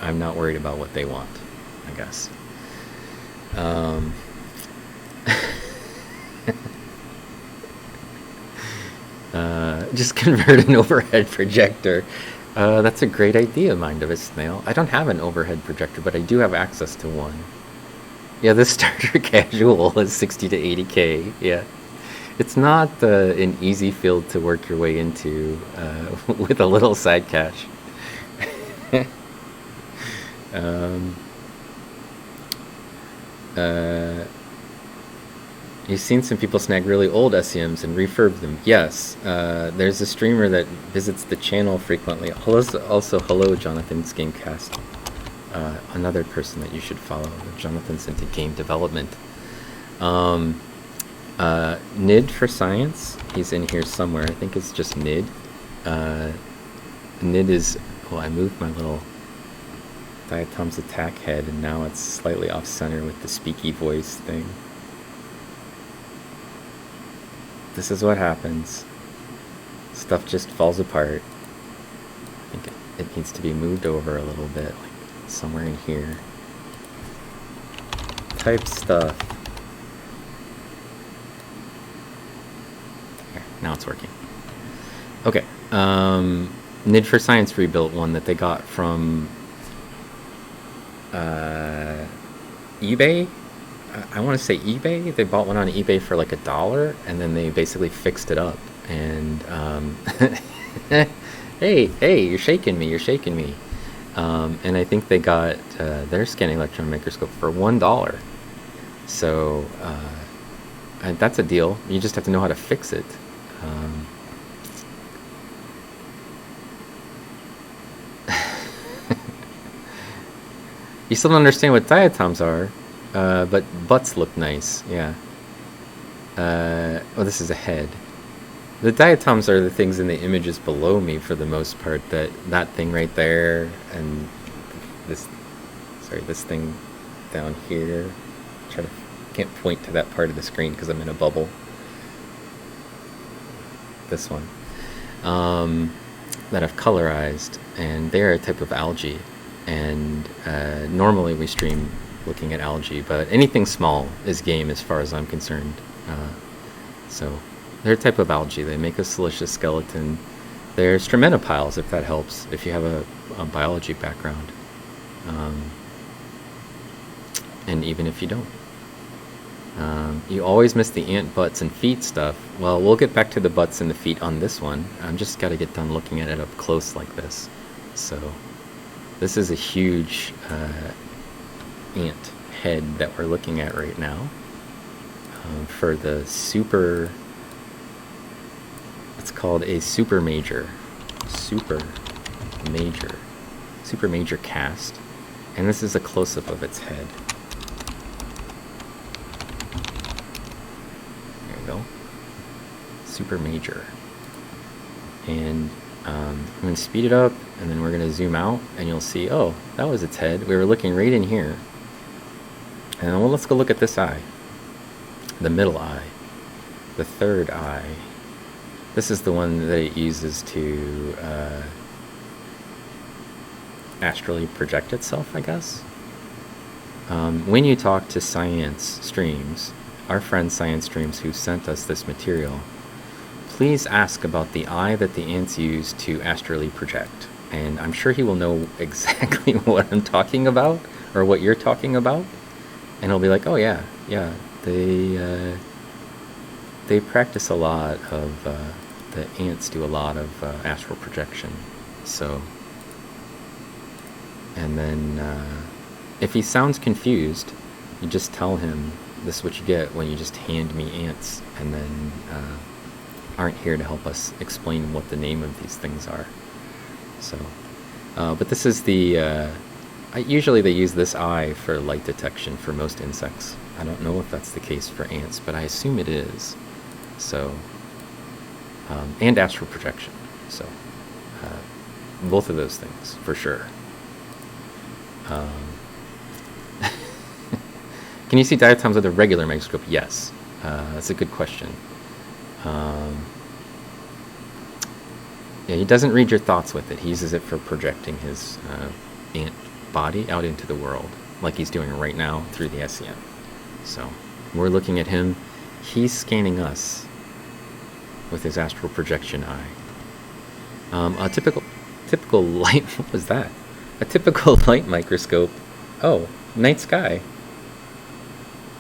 I'm not worried about what they want, I guess. Just convert an overhead projector. That's a great idea, Mind of a Snail. I don't have an overhead projector, but I do have access to one. Yeah, the starter casual is 60 to 80K. Yeah. It's not an easy field to work your way into with a little side cash. You've seen some people snag really old SEMs and refurb them. Yes, there's a streamer that visits the channel frequently. Also, hello, Jonathan's Gamecast. Another person that you should follow. Jonathan's into game development. NID for science. He's in here somewhere. I think it's just NID. NID is... Oh, I moved my little Diatom's attack head, and now it's slightly off-center with the speaky voice thing. This is what happens. Stuff just falls apart. I think it needs to be moved over a little bit, like somewhere in here. Type stuff. Here, now it's working. Okay. NID for Science rebuilt one that they got from eBay. I want to say eBay. They bought one on eBay for like $1, and then they basically fixed it up. And hey, you're shaking me. And I think they got their scanning electron microscope for $1. So and that's a deal. You just have to know how to fix it. You still don't understand what diatoms are, but butts look nice, yeah. Oh, this is a head. The diatoms are the things in the images below me for the most part. That thing right there, and this thing down here. Can't point to that part of the screen because I'm in a bubble. This one. That I've colorized, and they're a type of algae. And normally we stream looking at algae, but anything small is game as far as I'm concerned. So they're a type of algae. They make a siliceous skeleton. They're stromatopiles, if that helps, if you have a biology background. And even if you don't. You always miss the ant butts and feet stuff. Well, we'll get back to the butts and the feet on this one. I'm just got to get done looking at it up close like this. So this is a huge ant head that we're looking at right now for the super... It's called a super major cast, and this is a close-up of its head. There you go. Super major. And I'm going to speed it up, and then we're going to zoom out, and you'll see, oh, that was its head. We were looking right in here. And well, let's go look at this eye. The middle eye. The third eye. This is the one that it uses to astrally project itself, I guess. When you talk to Science Streams, our friend Science Streams who sent us this material, please ask about the eye that the ants use to astrally project. And I'm sure he will know exactly what I'm talking about, or what you're talking about. And he'll be like, oh yeah, they practice a lot of, the ants do a lot of astral projection. So, and then if he sounds confused, you just tell him this is what you get when you just hand me ants, and then aren't here to help us explain what the name of these things are. So, but this is the, usually they use this eye for light detection for most insects. I don't know if that's the case for ants, but I assume it is. So, and astral projection. So, both of those things, for sure. Can you see diatoms with a regular microscope? Yes. That's a good question. Yeah, he doesn't read your thoughts with it. He uses it for projecting his ant body out into the world, like he's doing right now through the SEM. So we're looking at him. He's scanning us with his astral projection eye. A typical light. What was that? A typical light microscope. Oh, night sky.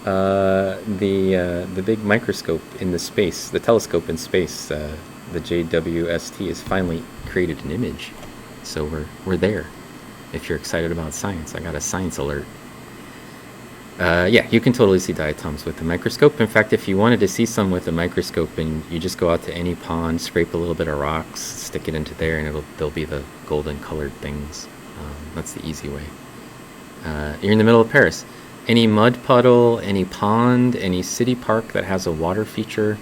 The big microscope in the space, the telescope in space, the JWST has finally created an image. So we're there. If you're excited about science, I got a science alert. Yeah, you can totally see diatoms with a microscope. In fact, if you wanted to see some with a microscope, and you just go out to any pond, scrape a little bit of rocks, stick it into there, and they'll be the golden colored things. That's the easy way. You're in the middle of Paris. Any mud puddle, any pond, any city park that has a water feature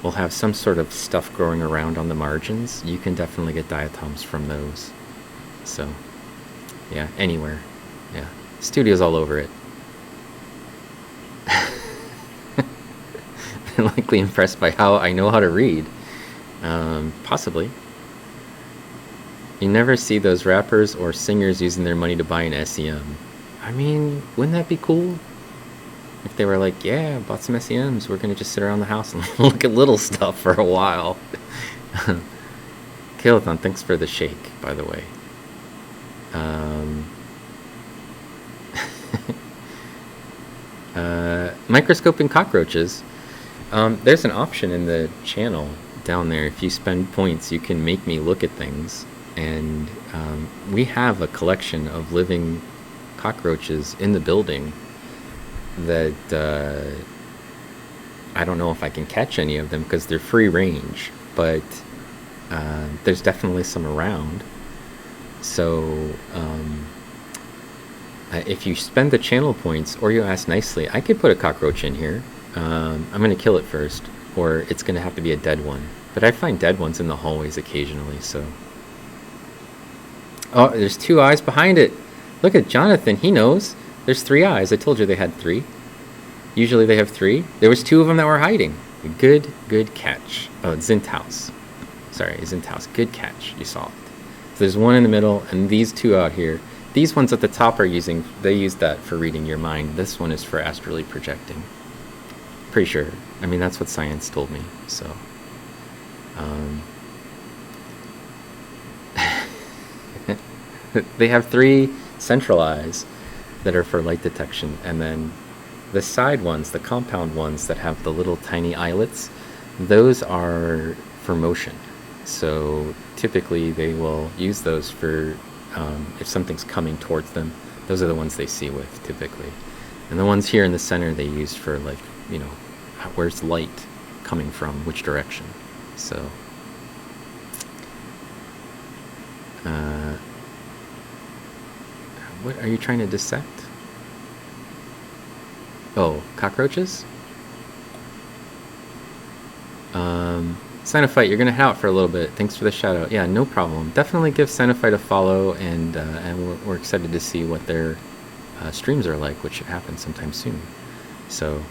will have some sort of stuff growing around on the margins. You can definitely get diatoms from those. So, yeah, anywhere. Yeah, studios all over it. They're likely impressed by how I know how to read. Possibly. You never see those rappers or singers using their money to buy an SEM. I mean, wouldn't that be cool? If they were like, yeah, bought some SEMs, we're gonna just sit around the house and look at little stuff for a while. Kilothon, thanks for the shake, by the way. Microscoping cockroaches. There's an option in the channel down there. If you spend points, you can make me look at things. And we have a collection of living cockroaches in the building that I don't know if I can catch any of them because they're free range, but there's definitely some around. So if you spend the channel points or you ask nicely, I could put a cockroach in here. I'm going to kill it first, or it's going to have to be a dead one. But I find dead ones in the hallways occasionally, so... Oh, there's 2 eyes behind it. Look at Jonathan, he knows. There's 3 eyes. I told you they had 3. Usually they have 3. There was 2 of them that were hiding. Good catch. Oh, Zinthouse. Sorry, Zinthouse. Good catch. You saw it. So there's 1 in the middle, and these 2 out here. These ones at the top are they use that for reading your mind. This one is for astrally projecting. Pretty sure. I mean, that's what science told me, so... They have 3 central eyes that are for light detection, and then the side ones, the compound ones that have the little tiny eyelets, those are for motion. So typically they will use those for if something's coming towards them. Those are the ones they see with typically. And the ones here in the center they use for, like, you know, where's light coming from, which direction. So what are you trying to dissect? Oh, cockroaches? Sinophyte, you're gonna hang out for a little bit. Thanks for the shout out. Yeah, no problem. Definitely give Sinophyte a follow, and we're excited to see what their streams are like, which should happen sometime soon. So,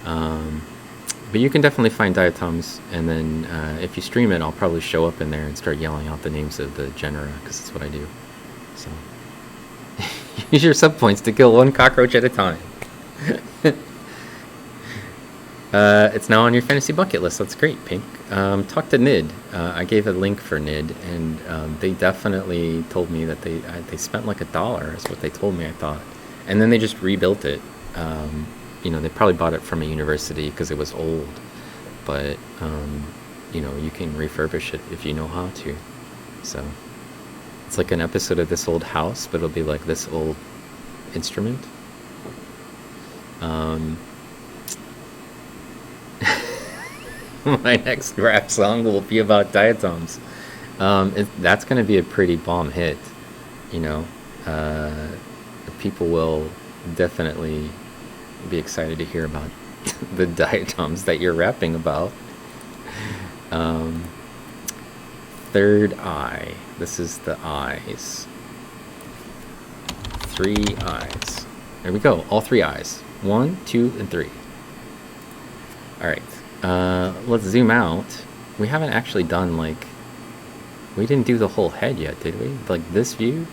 but you can definitely find diatoms, and then if you stream it, I'll probably show up in there and start yelling out the names of the genera, because that's what I do. So, use your sub points to kill 1 cockroach at a time. It's now on your fantasy bucket list. That's great, Pink. Talk to Nid. I gave a link for Nid, and they definitely told me that they spent like $1. Is what they told me, I thought. And then they just rebuilt it. You know, they probably bought it from a university because it was old. But, you know, you can refurbish it if you know how to. So, it's like an episode of This Old House, but it'll be like this old instrument. My next rap song will be about diatoms. That's going to be a pretty bomb hit, you know. People will definitely be excited to hear about the diatoms that you're rapping about. Third eye. This is the eyes. 3 eyes. There we go. All 3 eyes. 1, 2, and 3. Alright. Let's zoom out. We haven't actually done, like... We didn't do the whole head yet, did we? Like, this view?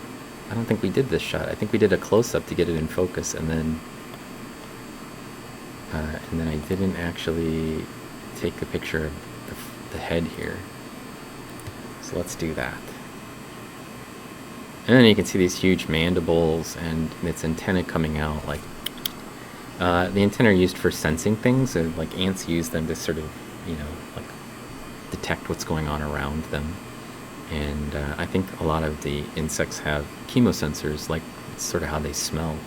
I don't think we did this shot. I think we did a close-up to get it in focus, and then I didn't actually take a picture of the head here. So let's do that. And then you can see these huge mandibles and its antenna coming out. Like, the antenna are used for sensing things, and like ants use them to sort of, you know, like detect what's going on around them. And I think a lot of the insects have chemosensors, like it's sort of how they smell,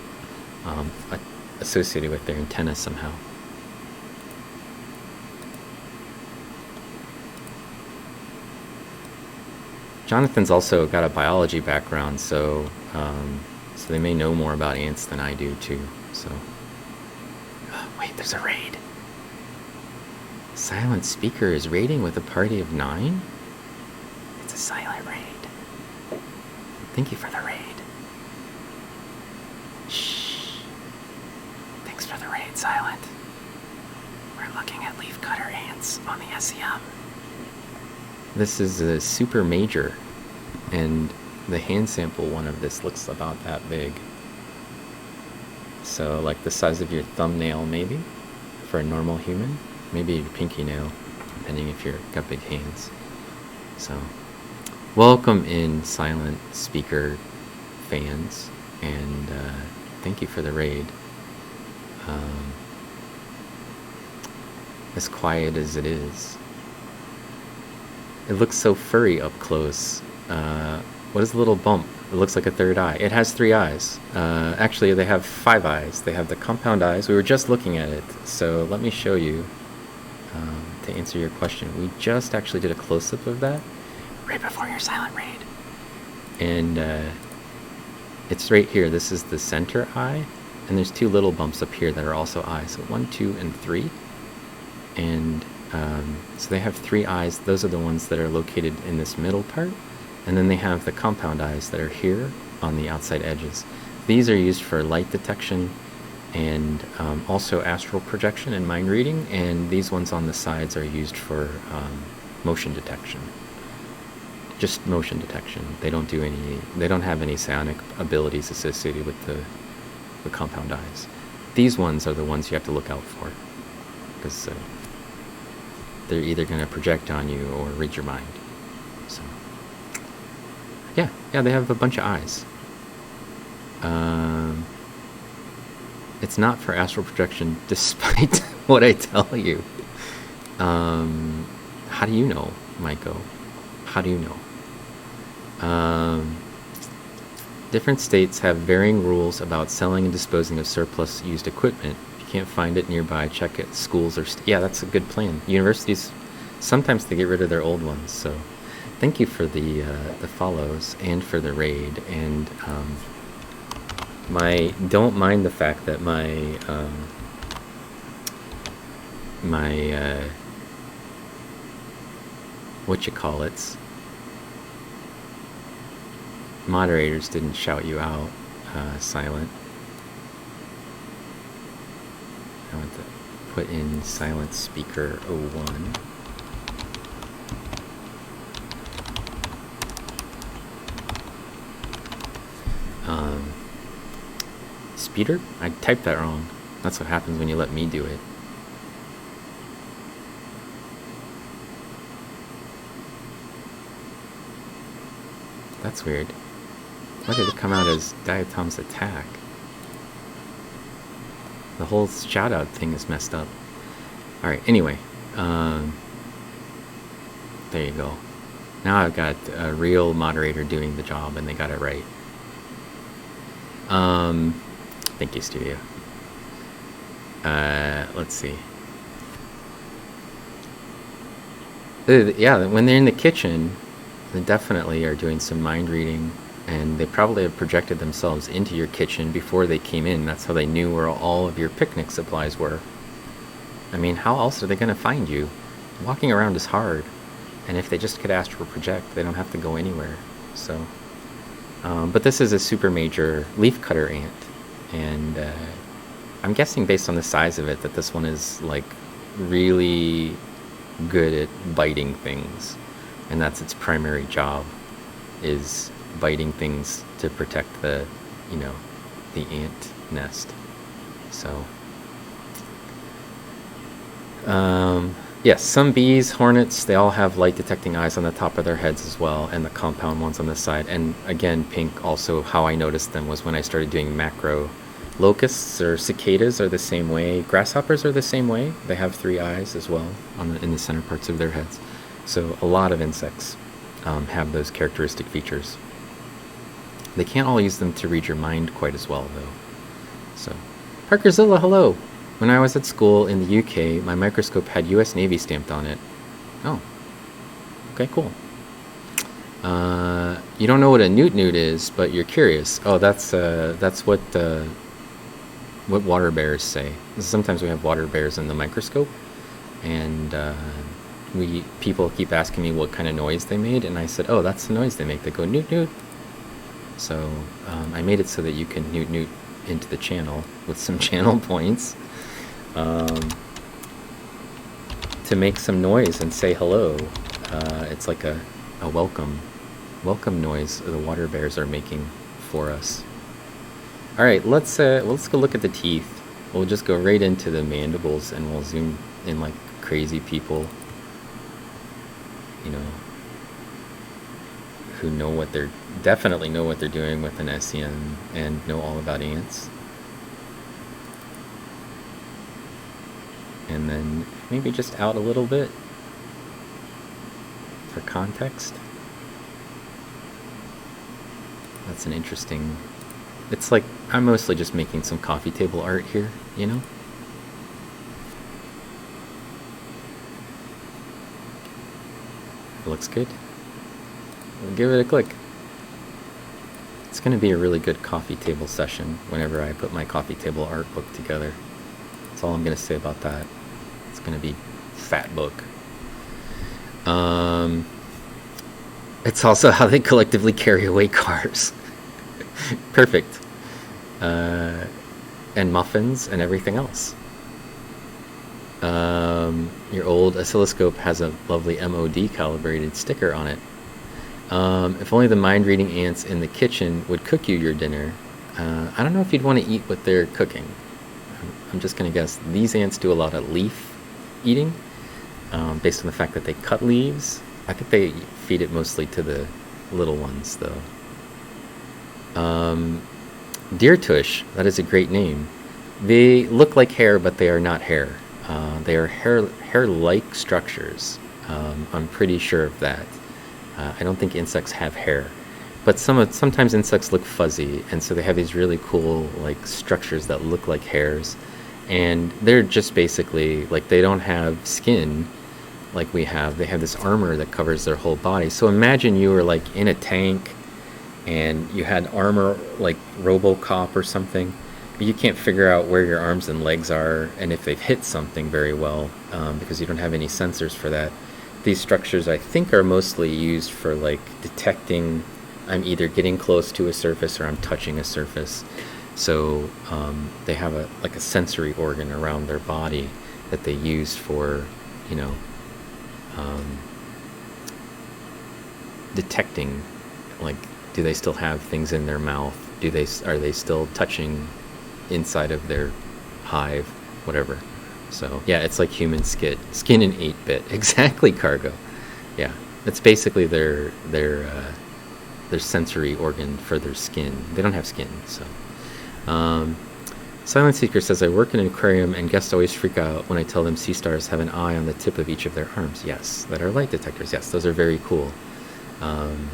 associated with their antenna somehow. Jonathan's also got a biology background, so they may know more about ants than I do too. So, wait, there's a raid. Silent speaker is raiding with a party of 9? It's a silent raid. Thank you for the raid. Shh. Thanks for the raid, Silent. We're looking at leafcutter ants on the SEM. This is a super major, and the hand sample one of this looks about that big. So like the size of your thumbnail maybe, for a normal human. Maybe your pinky nail, depending if you've got big hands. So, welcome in silent speaker fans, and thank you for the raid. As quiet as it is. It looks so furry up close. What is the little bump? It looks like a third eye. It has 3 eyes. Actually, they have 5 eyes. They have the compound eyes. We were just looking at it, so let me show you. To answer your question, we just actually did a close-up of that right before your silent raid, and it's right here. This is the center eye, and there's 2 little bumps up here that are also eyes. So 1, 2, and 3, and so they have 3 eyes. Those are the ones that are located in this middle part, and then they have the compound eyes that are here on the outside edges. These are used for light detection and also astral projection and mind reading, and these ones on the sides are used for motion detection. Just motion detection. They don't do any. They don't have any psionic abilities associated with the compound eyes. These ones are the ones you have to look out for, because they're either going to project on you or read your mind. So yeah, they have a bunch of eyes. It's not for astral projection, despite what I tell you. How do you know, Maiko? How do you know? Different states have varying rules about selling and disposing of surplus used equipment. If you can't find it nearby, check at schools or... yeah, that's a good plan. Universities, sometimes they get rid of their old ones, so... Thank you for the follows and for the raid, and... don't mind the fact that my moderators didn't shout you out, Silent. I want to put in silent speaker 01. Speeder? I typed that wrong. That's what happens when you let me do it. That's weird. Why did it come out as Diatom's attack? The whole shout-out thing is messed up. Alright, anyway. There you go. Now I've got a real moderator doing the job, and they got it right. Thank you, Studio. Let's see. Yeah, when they're in the kitchen, they definitely are doing some mind reading, and they probably have projected themselves into your kitchen before they came in. That's how they knew where all of your picnic supplies were. I mean, how else are they going to find you? Walking around is hard, and if they just could astral project, they don't have to go anywhere. So, but this is a super major leafcutter ant. And I'm guessing based on the size of it that this one is like really good at biting things, and that's its primary job, is biting things to protect the ant nest. So yes, some bees, hornets, they all have light detecting eyes on the top of their heads as well, and the compound ones on the side. And again, pink, also how I noticed them was when I started doing macro. Locusts or cicadas are the same way. Grasshoppers are the same way. They have 3 eyes as well in the center parts of their heads. So a lot of insects have those characteristic features. They can't all use them to read your mind quite as well, though. So, Parkerzilla, hello! When I was at school in the UK, my microscope had US Navy stamped on it. Oh. Okay, cool. You don't know what a newt is, but you're curious. Oh, that's what what water bears say. Sometimes we have water bears in the microscope, and people keep asking me what kind of noise they made, and I said, oh, that's the noise they make. They go newt newt. So I made it so that you can newt newt into the channel with some channel points to make some noise and say hello. It's like a welcome noise the water bears are making for us. All right, let's go look at the teeth. We'll just go right into the mandibles, and we'll zoom in like crazy people, you know, who definitely know what they're doing with an SEM and know all about ants. And then maybe just out a little bit for context. That's an interesting... It's like I'm mostly just making some coffee table art here, you know? It looks good. We'll give it a click. It's going to be a really good coffee table session whenever I put my coffee table art book together. That's all I'm going to say about that. It's going to be fat book. It's also how they collectively carry away cars. Perfect. And muffins and everything else. Your old oscilloscope has a lovely MOD calibrated sticker on it. If only the mind-reading ants in the kitchen would cook you your dinner. I don't know if you'd want to eat what they're cooking. I'm just going to guess these ants do a lot of leaf eating, based on the fact that they cut leaves. I think they feed it mostly to the little ones, though. Deer tush, that is a great name. They look like hair, but they are not hair. They are hair-like structures. I'm pretty sure of that. I don't think insects have hair, but sometimes insects look fuzzy, and so they have these really cool like structures that look like hairs, and they're just basically like they don't have skin like we have. They have this armor that covers their whole body. So imagine you were like in a tank and you had armor like RoboCop or something, but you can't figure out where your arms and legs are and if they've hit something very well, because you don't have any sensors for that. These structures, I think, are mostly used for like detecting I'm either getting close to a surface or I'm touching a surface. So they have a sensory organ around their body that they use for, you know, detecting, like, do they still have things in their mouth? Are they still touching inside of their hive, whatever. So yeah, it's like human skin in 8-bit. Exactly, Cargo. Yeah, it's basically their sensory organ for their skin. They don't have skin, so. Silent Seeker says, I work in an aquarium and guests always freak out when I tell them sea stars have an eye on the tip of each of their arms. Yes, that are light detectors. Yes, those are very cool. And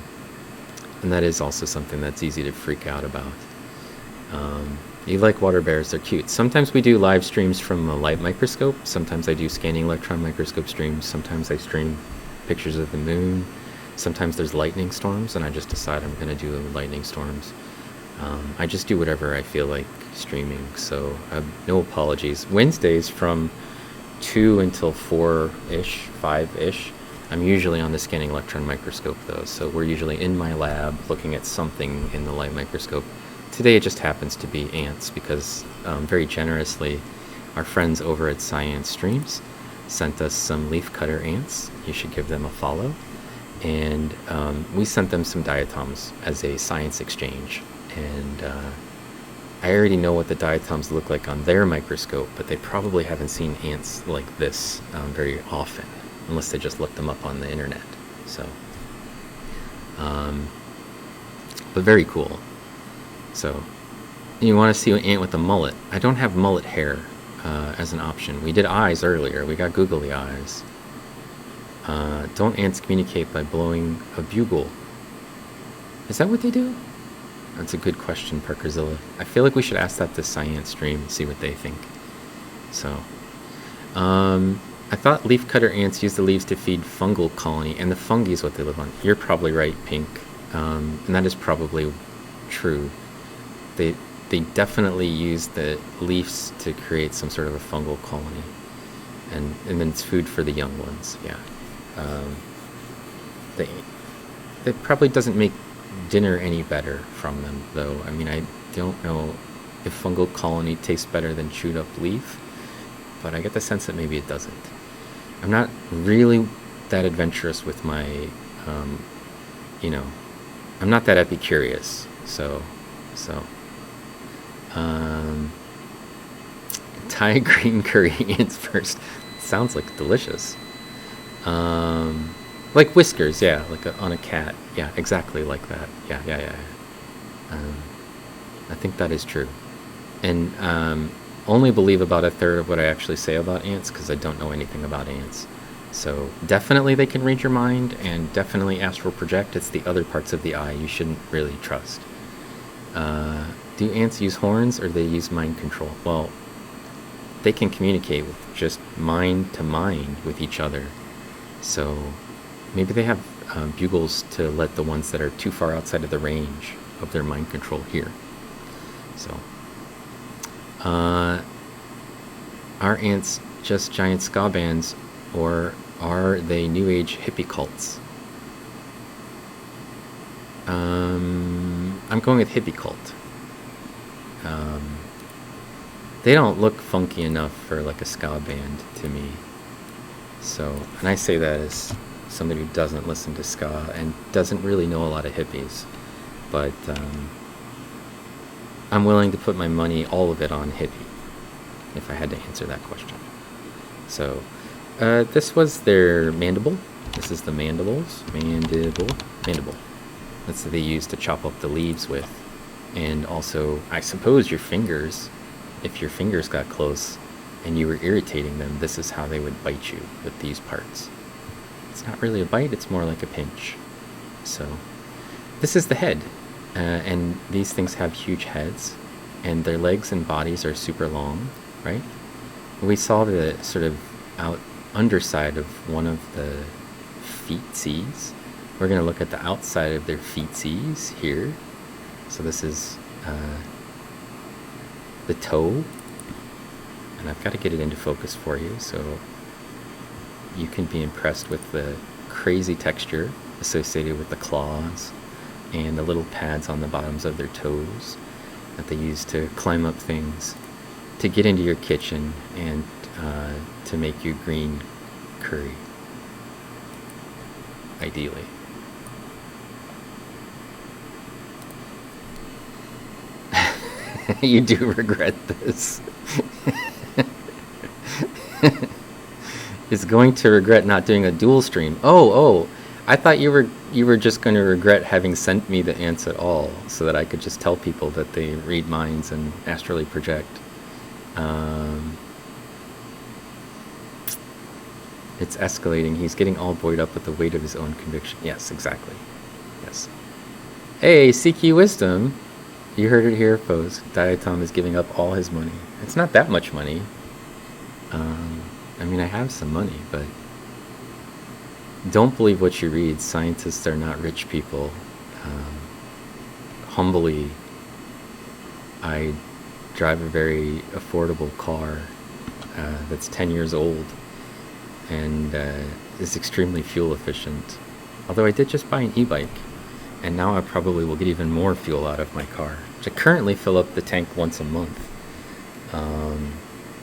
that is also something that's easy to freak out about. You like water bears, they're cute. Sometimes we do live streams from a light microscope. Sometimes I do scanning electron microscope streams. Sometimes I stream pictures of the moon. Sometimes there's lightning storms, and I just decide I'm going to do lightning storms. I just do whatever I feel like streaming, so no apologies. Wednesdays from 2 until 4-ish, 5-ish. I'm usually on the scanning electron microscope, though, so we're usually in my lab looking at something in the light microscope. Today it just happens to be ants, because very generously our friends over at Science Streams sent us some leafcutter ants. You should give them a follow. And we sent them some diatoms as a science exchange. And I already know what the diatoms look like on their microscope, but they probably haven't seen ants like this very often, unless they just looked them up on the internet. So, but very cool. So, you want to see an ant with a mullet. I don't have mullet hair as an option. We did eyes earlier. We got googly eyes. Don't ants communicate by blowing a bugle? Is that what they do? That's a good question, Parkerzilla. I feel like we should ask that to Science Stream and see what they think. So, I thought leafcutter ants use the leaves to feed fungal colony, and the fungi is what they live on. You're probably right, Pink. And that is probably true. they definitely use the leaves to create some sort of a fungal colony, and then it's food for the young ones. Yeah, they it probably doesn't make dinner any better from them, though. I mean, I don't know if fungal colony tastes better than chewed up leaf, but I get the sense that maybe it doesn't. I'm not really that adventurous with my, you know, I'm not that epicurious. So, Thai green curry ants first. Sounds like delicious. Like whiskers, yeah, like on a cat. Yeah, exactly like that. Yeah. I think that is true. And only believe about a third of what I actually say about ants because I don't know anything about ants. So definitely they can read your mind, and definitely astral project. It's the other parts of the eye you shouldn't really trust. Do ants use horns, or do they use mind control? Well, they can communicate with just mind to mind with each other. So maybe they have bugles to let the ones that are too far outside of the range of their mind control hear. So, are ants just giant ska bands, or are they new age hippie cults? I'm going with hippie cult. They don't look funky enough for like a ska band to me. So, and I say that as somebody who doesn't listen to ska and doesn't really know a lot of hippies. But I'm willing to put my money, all of it, on hippie, if I had to answer that question. So, this was their mandible. This is the mandibles. Mandible. That's what they use to chop up the leaves with. And also, I suppose your fingers, if your fingers got close and you were irritating them, this is how they would bite you, with these parts. It's not really a bite, it's more like a pinch. So, this is the head. And these things have huge heads, and their legs and bodies are super long, right? We saw the sort of underside of one of the feetsies. We're going to look at the outside of their feetsies here. So this is the toe, and I've got to get it into focus for you so you can be impressed with the crazy texture associated with the claws and the little pads on the bottoms of their toes that they use to climb up things to get into your kitchen and to make you green curry, ideally. You do regret this. Is going to regret not doing a dual stream. Oh, I thought you were just going to regret having sent me the ants at all, so that I could just tell people that they read minds and astrally project. It's escalating. He's getting all buoyed up with the weight of his own conviction. Yes, exactly. Yes. Hey, CQ Wisdom. You heard it here, folks. Diatom is giving up all his money. It's not that much money. I mean, I have some money, but don't believe what you read. Scientists are not rich people. Humbly, I drive a very affordable car that's 10 years old and is extremely fuel efficient. Although I did just buy an e-bike, and now I probably will get even more fuel out of my car. I currently fill up the tank once a month.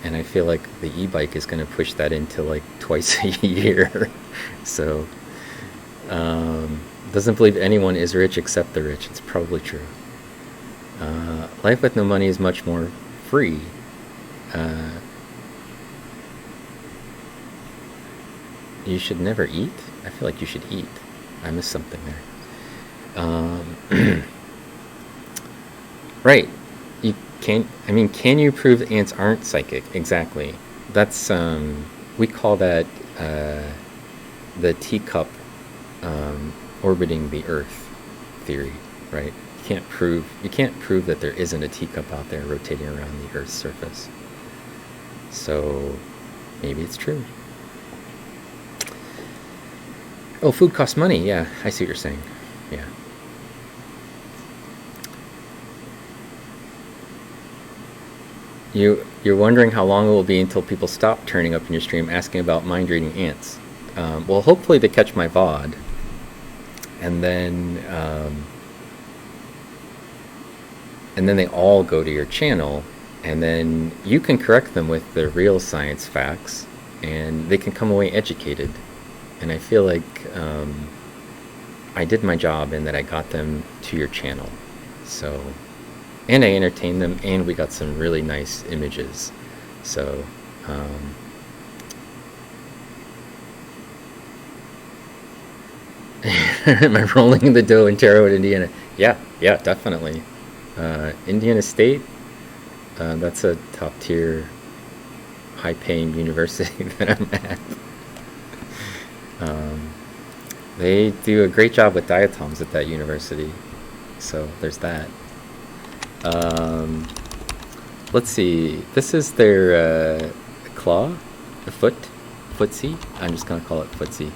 And I feel like the e-bike is going to push that into like twice a year. So, doesn't believe anyone is rich except the rich. It's probably true. Life with no money is much more free. You should never eat? I feel like you should eat. I missed something there. Right. Can you prove that ants aren't psychic? Exactly. That's, we call that the teacup orbiting the Earth theory, right? You can't prove that there isn't a teacup out there rotating around the Earth's surface. So maybe it's true. Oh, food costs money. Yeah, I see what you're saying. Yeah. You're wondering how long it will be until people stop turning up in your stream asking about mind-reading ants. Well, hopefully they catch my VOD, and then they all go to your channel, and then you can correct them with the real science facts, and they can come away educated. And I feel like I did my job in that I got them to your channel. So, and I entertained them, and we got some really nice images. So, am I rolling the dough in Terre Haute, Indiana? Yeah, definitely. Indiana State, that's a top tier, high paying university that I'm at. They do a great job with diatoms at that university, so there's that. Let's see, this is their claw, the footsie. I'm just gonna call it footsie.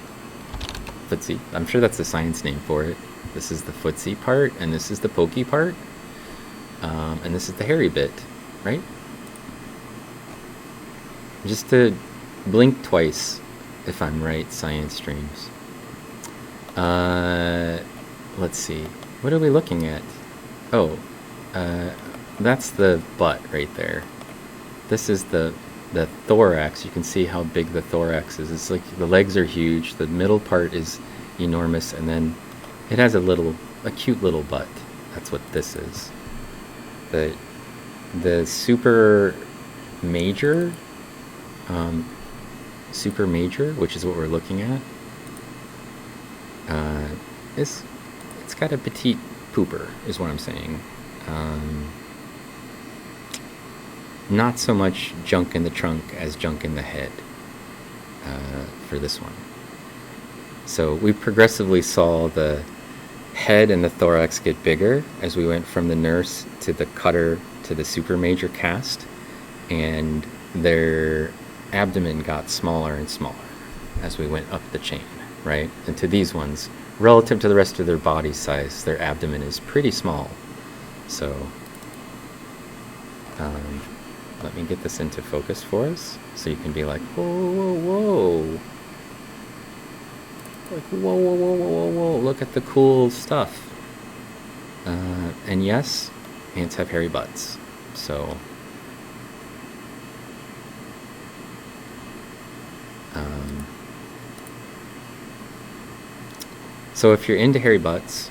I'm sure that's the science name for it. This is the footsie part, and this is the pokey part, and this is the hairy bit, right? Just to blink twice, if I'm right, science streams. Let's see, what are we looking at? Oh, that's the butt right there. This is the thorax. You can see how big the thorax is. It's like the legs are huge, the middle part is enormous, and then it has a cute little butt. That's what this is. The super major, which is what we're looking at, it's got a petite pooper, is what I'm saying. Not so much junk in the trunk as junk in the head for this one. So we progressively saw the head and the thorax get bigger as we went from the nurse to the cutter to the super major cast, and their abdomen got smaller and smaller as we went up the chain, right? And to these ones, relative to the rest of their body size, their abdomen is pretty small. So let me get this into focus for us, so you can be like, whoa. Like, whoa, look at the cool stuff. And yes, ants have hairy butts. So, so if you're into hairy butts,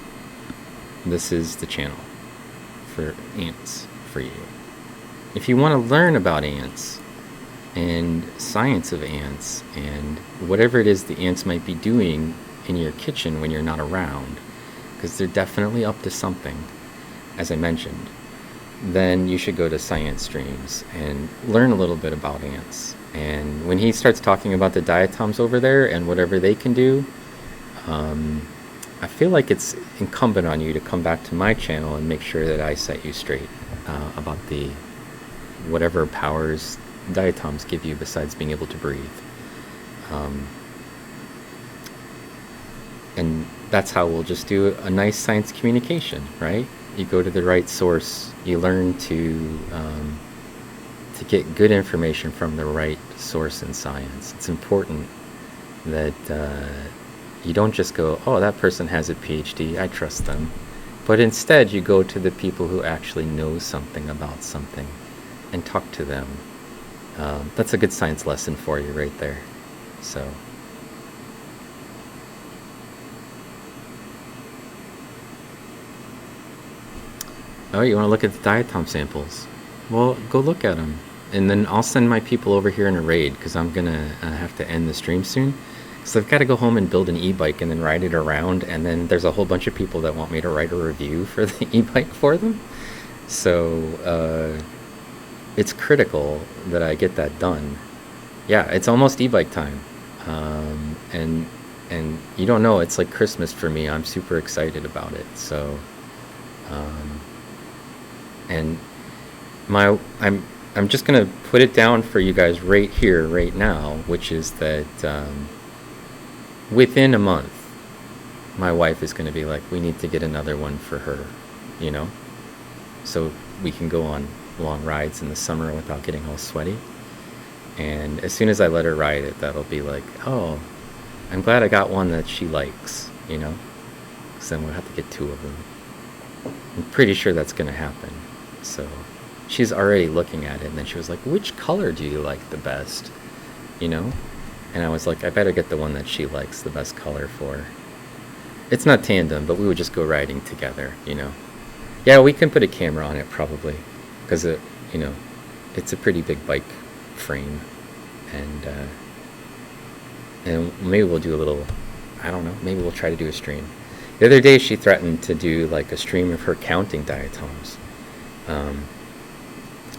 this is the channel for ants for you. If you want to learn about ants and science of ants and whatever it is the ants might be doing in your kitchen when you're not around, because they're definitely up to something, as I mentioned, then you should go to science streams and learn a little bit about ants. And when he starts talking about the diatoms over there and whatever they can do, I feel like it's incumbent on you to come back to my channel and make sure that I set you straight about the whatever powers diatoms give you besides being able to breathe. And that's how we'll just do a nice science communication, right? You go to the right source, you learn to get good information from the right source in science. It's important that you don't just go, oh, that person has a PhD, I trust them. But instead you go to the people who actually know something about something and talk to them. That's a good science lesson for you right there. So, oh, you want to look at the diatom samples? Well, go look at them. And then I'll send my people over here in a raid, because I'm going to have to end the stream soon. So I've got to go home and build an e-bike and then ride it around, and then there's a whole bunch of people that want me to write a review for the e-bike for them. So it's critical that I get that done. Yeah, it's almost e-bike time. And you don't know, it's like Christmas for me. I'm super excited about it. So and I'm just gonna put it down for you guys right here, right now, which is that within a month, my wife is gonna be like, we need to get another one for her, you know, so we can go on long rides in the summer without getting all sweaty. And as soon as I let her ride it, that'll be like, oh, I'm glad I got one that she likes, you know? Because then we'll have to get 2 of them. I'm pretty sure that's going to happen. So she's already looking at it, and then she was like, which color do you like the best? You know? And I was like, I better get the one that she likes the best color for. It's not tandem, but we would just go riding together, you know? Yeah, we can put a camera on it probably, because it, you know, it's a pretty big bike frame, and maybe we'll do a little, I don't know, maybe we'll try to do a stream. The other day she threatened to do like a stream of her counting diatoms.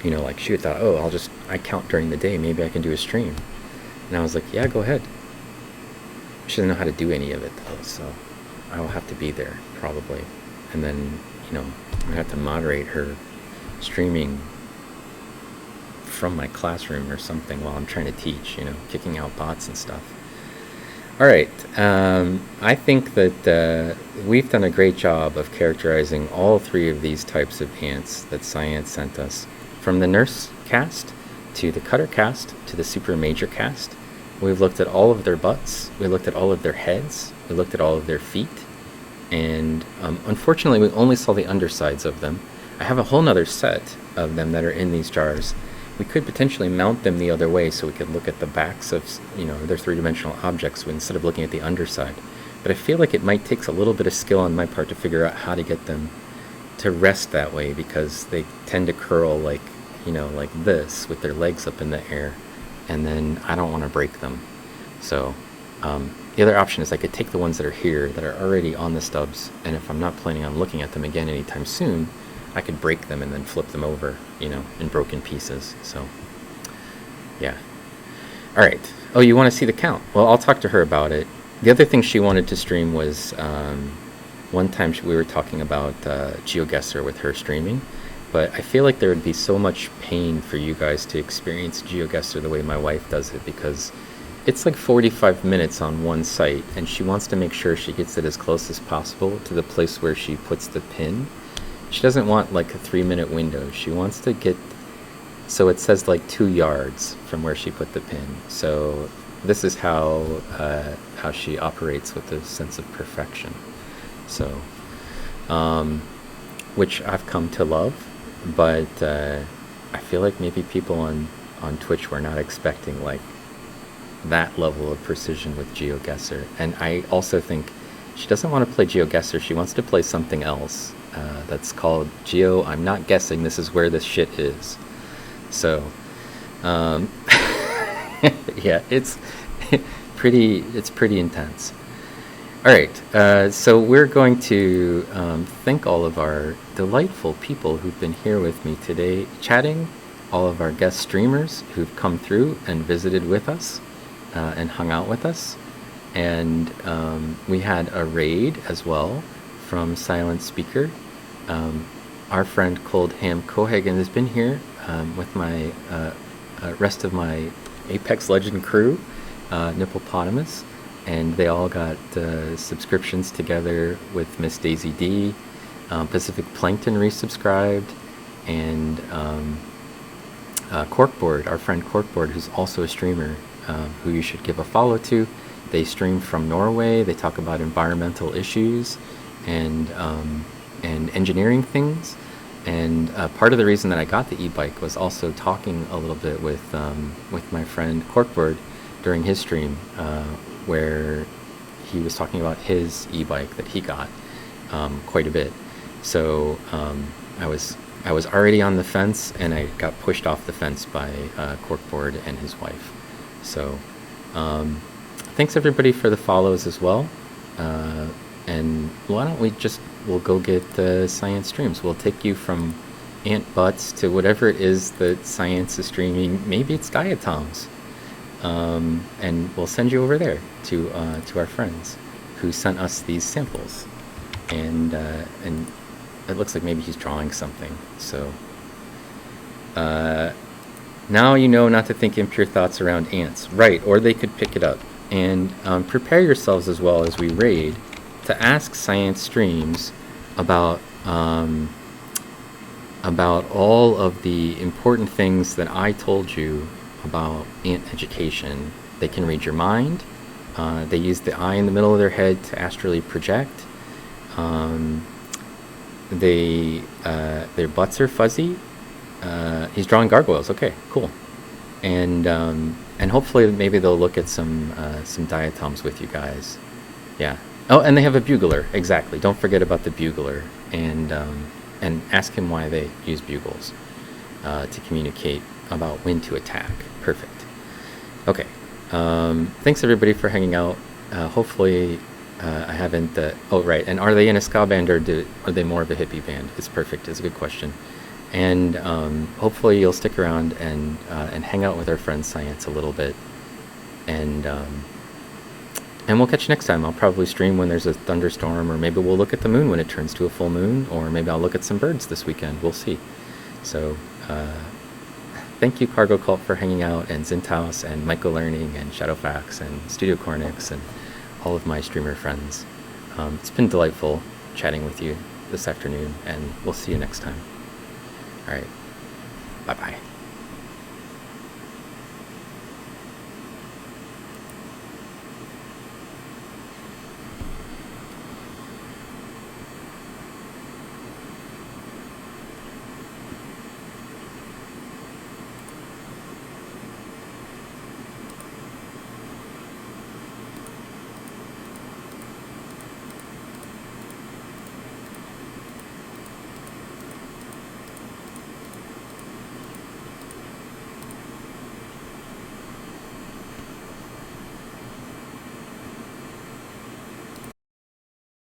You know, like she thought, oh, I count during the day, maybe I can do a stream. And I was like, yeah, go ahead. She doesn't know how to do any of it though, so I will have to be there probably. And then, you know, I have to moderate her streaming from my classroom or something while I'm trying to teach, you know, kicking out bots and stuff. All right. I think that we've done a great job of characterizing all 3 of these types of ants that Science sent us, from the nurse cast to the cutter cast to the super major cast. We've looked at all of their butts. We looked at all of their heads. We looked at all of their feet. And unfortunately, we only saw the undersides of them. I have a whole nother set of them that are in these jars. We could potentially mount them the other way so we could look at the backs of, you know, their 3-dimensional objects instead of looking at the underside. But I feel like it might take a little bit of skill on my part to figure out how to get them to rest that way, because they tend to curl like, you know, like this with their legs up in the air, and then I don't want to break them. So the other option is I could take the ones that are here that are already on the stubs, and if I'm not planning on looking at them again anytime soon, I could break them and then flip them over, you know, in broken pieces. So, yeah. All right. Oh, you want to see the count? Well, I'll talk to her about it. The other thing she wanted to stream was one time we were talking about GeoGuessr with her streaming, but I feel like there would be so much pain for you guys to experience GeoGuessr the way my wife does it, because it's like 45 minutes on one site, and she wants to make sure she gets it as close as possible to the place where she puts the pin. She doesn't want like a 3-minute window. She wants to get, so it says like 2 yards from where she put the pin. So this is how she operates with a sense of perfection. So, which I've come to love, but I feel like maybe people on Twitch were not expecting like that level of precision with GeoGuessr. And I also think she doesn't want to play GeoGuessr. She wants to play something else that's called Geo, I'm not guessing, this is where this shit is. So, yeah, it's pretty intense. All right, so we're going to thank all of our delightful people who've been here with me today chatting, all of our guest streamers who've come through and visited with us and hung out with us. And we had a raid as well from Silent Speaker. Our friend Cold Ham Cohagen has been here with my rest of my Apex Legend crew, Nipplepotamus, and they all got subscriptions together with Miss Daisy D. Pacific Plankton resubscribed, and Corkboard, our friend Corkboard, who's also a streamer, who you should give a follow to. They stream from Norway. They talk about environmental issues and engineering things. And part of the reason that I got the e-bike was also talking a little bit with my friend Corkboard during his stream, where he was talking about his e-bike that he got quite a bit. So I was already on the fence, and I got pushed off the fence by Corkboard and his wife. So thanks everybody for the follows as well. And why don't we'll go get the science streams. We'll take you from ant butts to whatever it is that science is streaming. Maybe it's diatoms. And we'll send you over there to our friends who sent us these samples. And it looks like maybe he's drawing something. So now you know not to think impure thoughts around ants. Right, or they could pick it up. And prepare yourselves as well as we raid to ask science streams about about all of the important things that I told you about education. They can read your mind. They use the eye in the middle of their head to astrally project. Their butts are fuzzy. He's drawing gargoyles. Okay, cool. And hopefully maybe they'll look at some diatoms with you guys. Yeah. Oh, and they have a bugler. Exactly. Don't forget about the bugler. And ask him why they use bugles to communicate about when to attack. Perfect. Okay. Thanks everybody for hanging out. Hopefully I haven't... oh, right. And are they in a ska band or are they more of a hippie band? It's perfect. It's a good question. And hopefully you'll stick around and hang out with our friend Science a little bit. And we'll catch you next time. I'll probably stream when there's a thunderstorm, or maybe we'll look at the moon when it turns to a full moon, or maybe I'll look at some birds this weekend. We'll see. So thank you, Cargo Cult, for hanging out, and Zintaus, and Myco Learning, and Shadowfax, and Studio Cornix, and all of my streamer friends. It's been delightful chatting with you this afternoon, and we'll see you next time. All right. Bye-bye.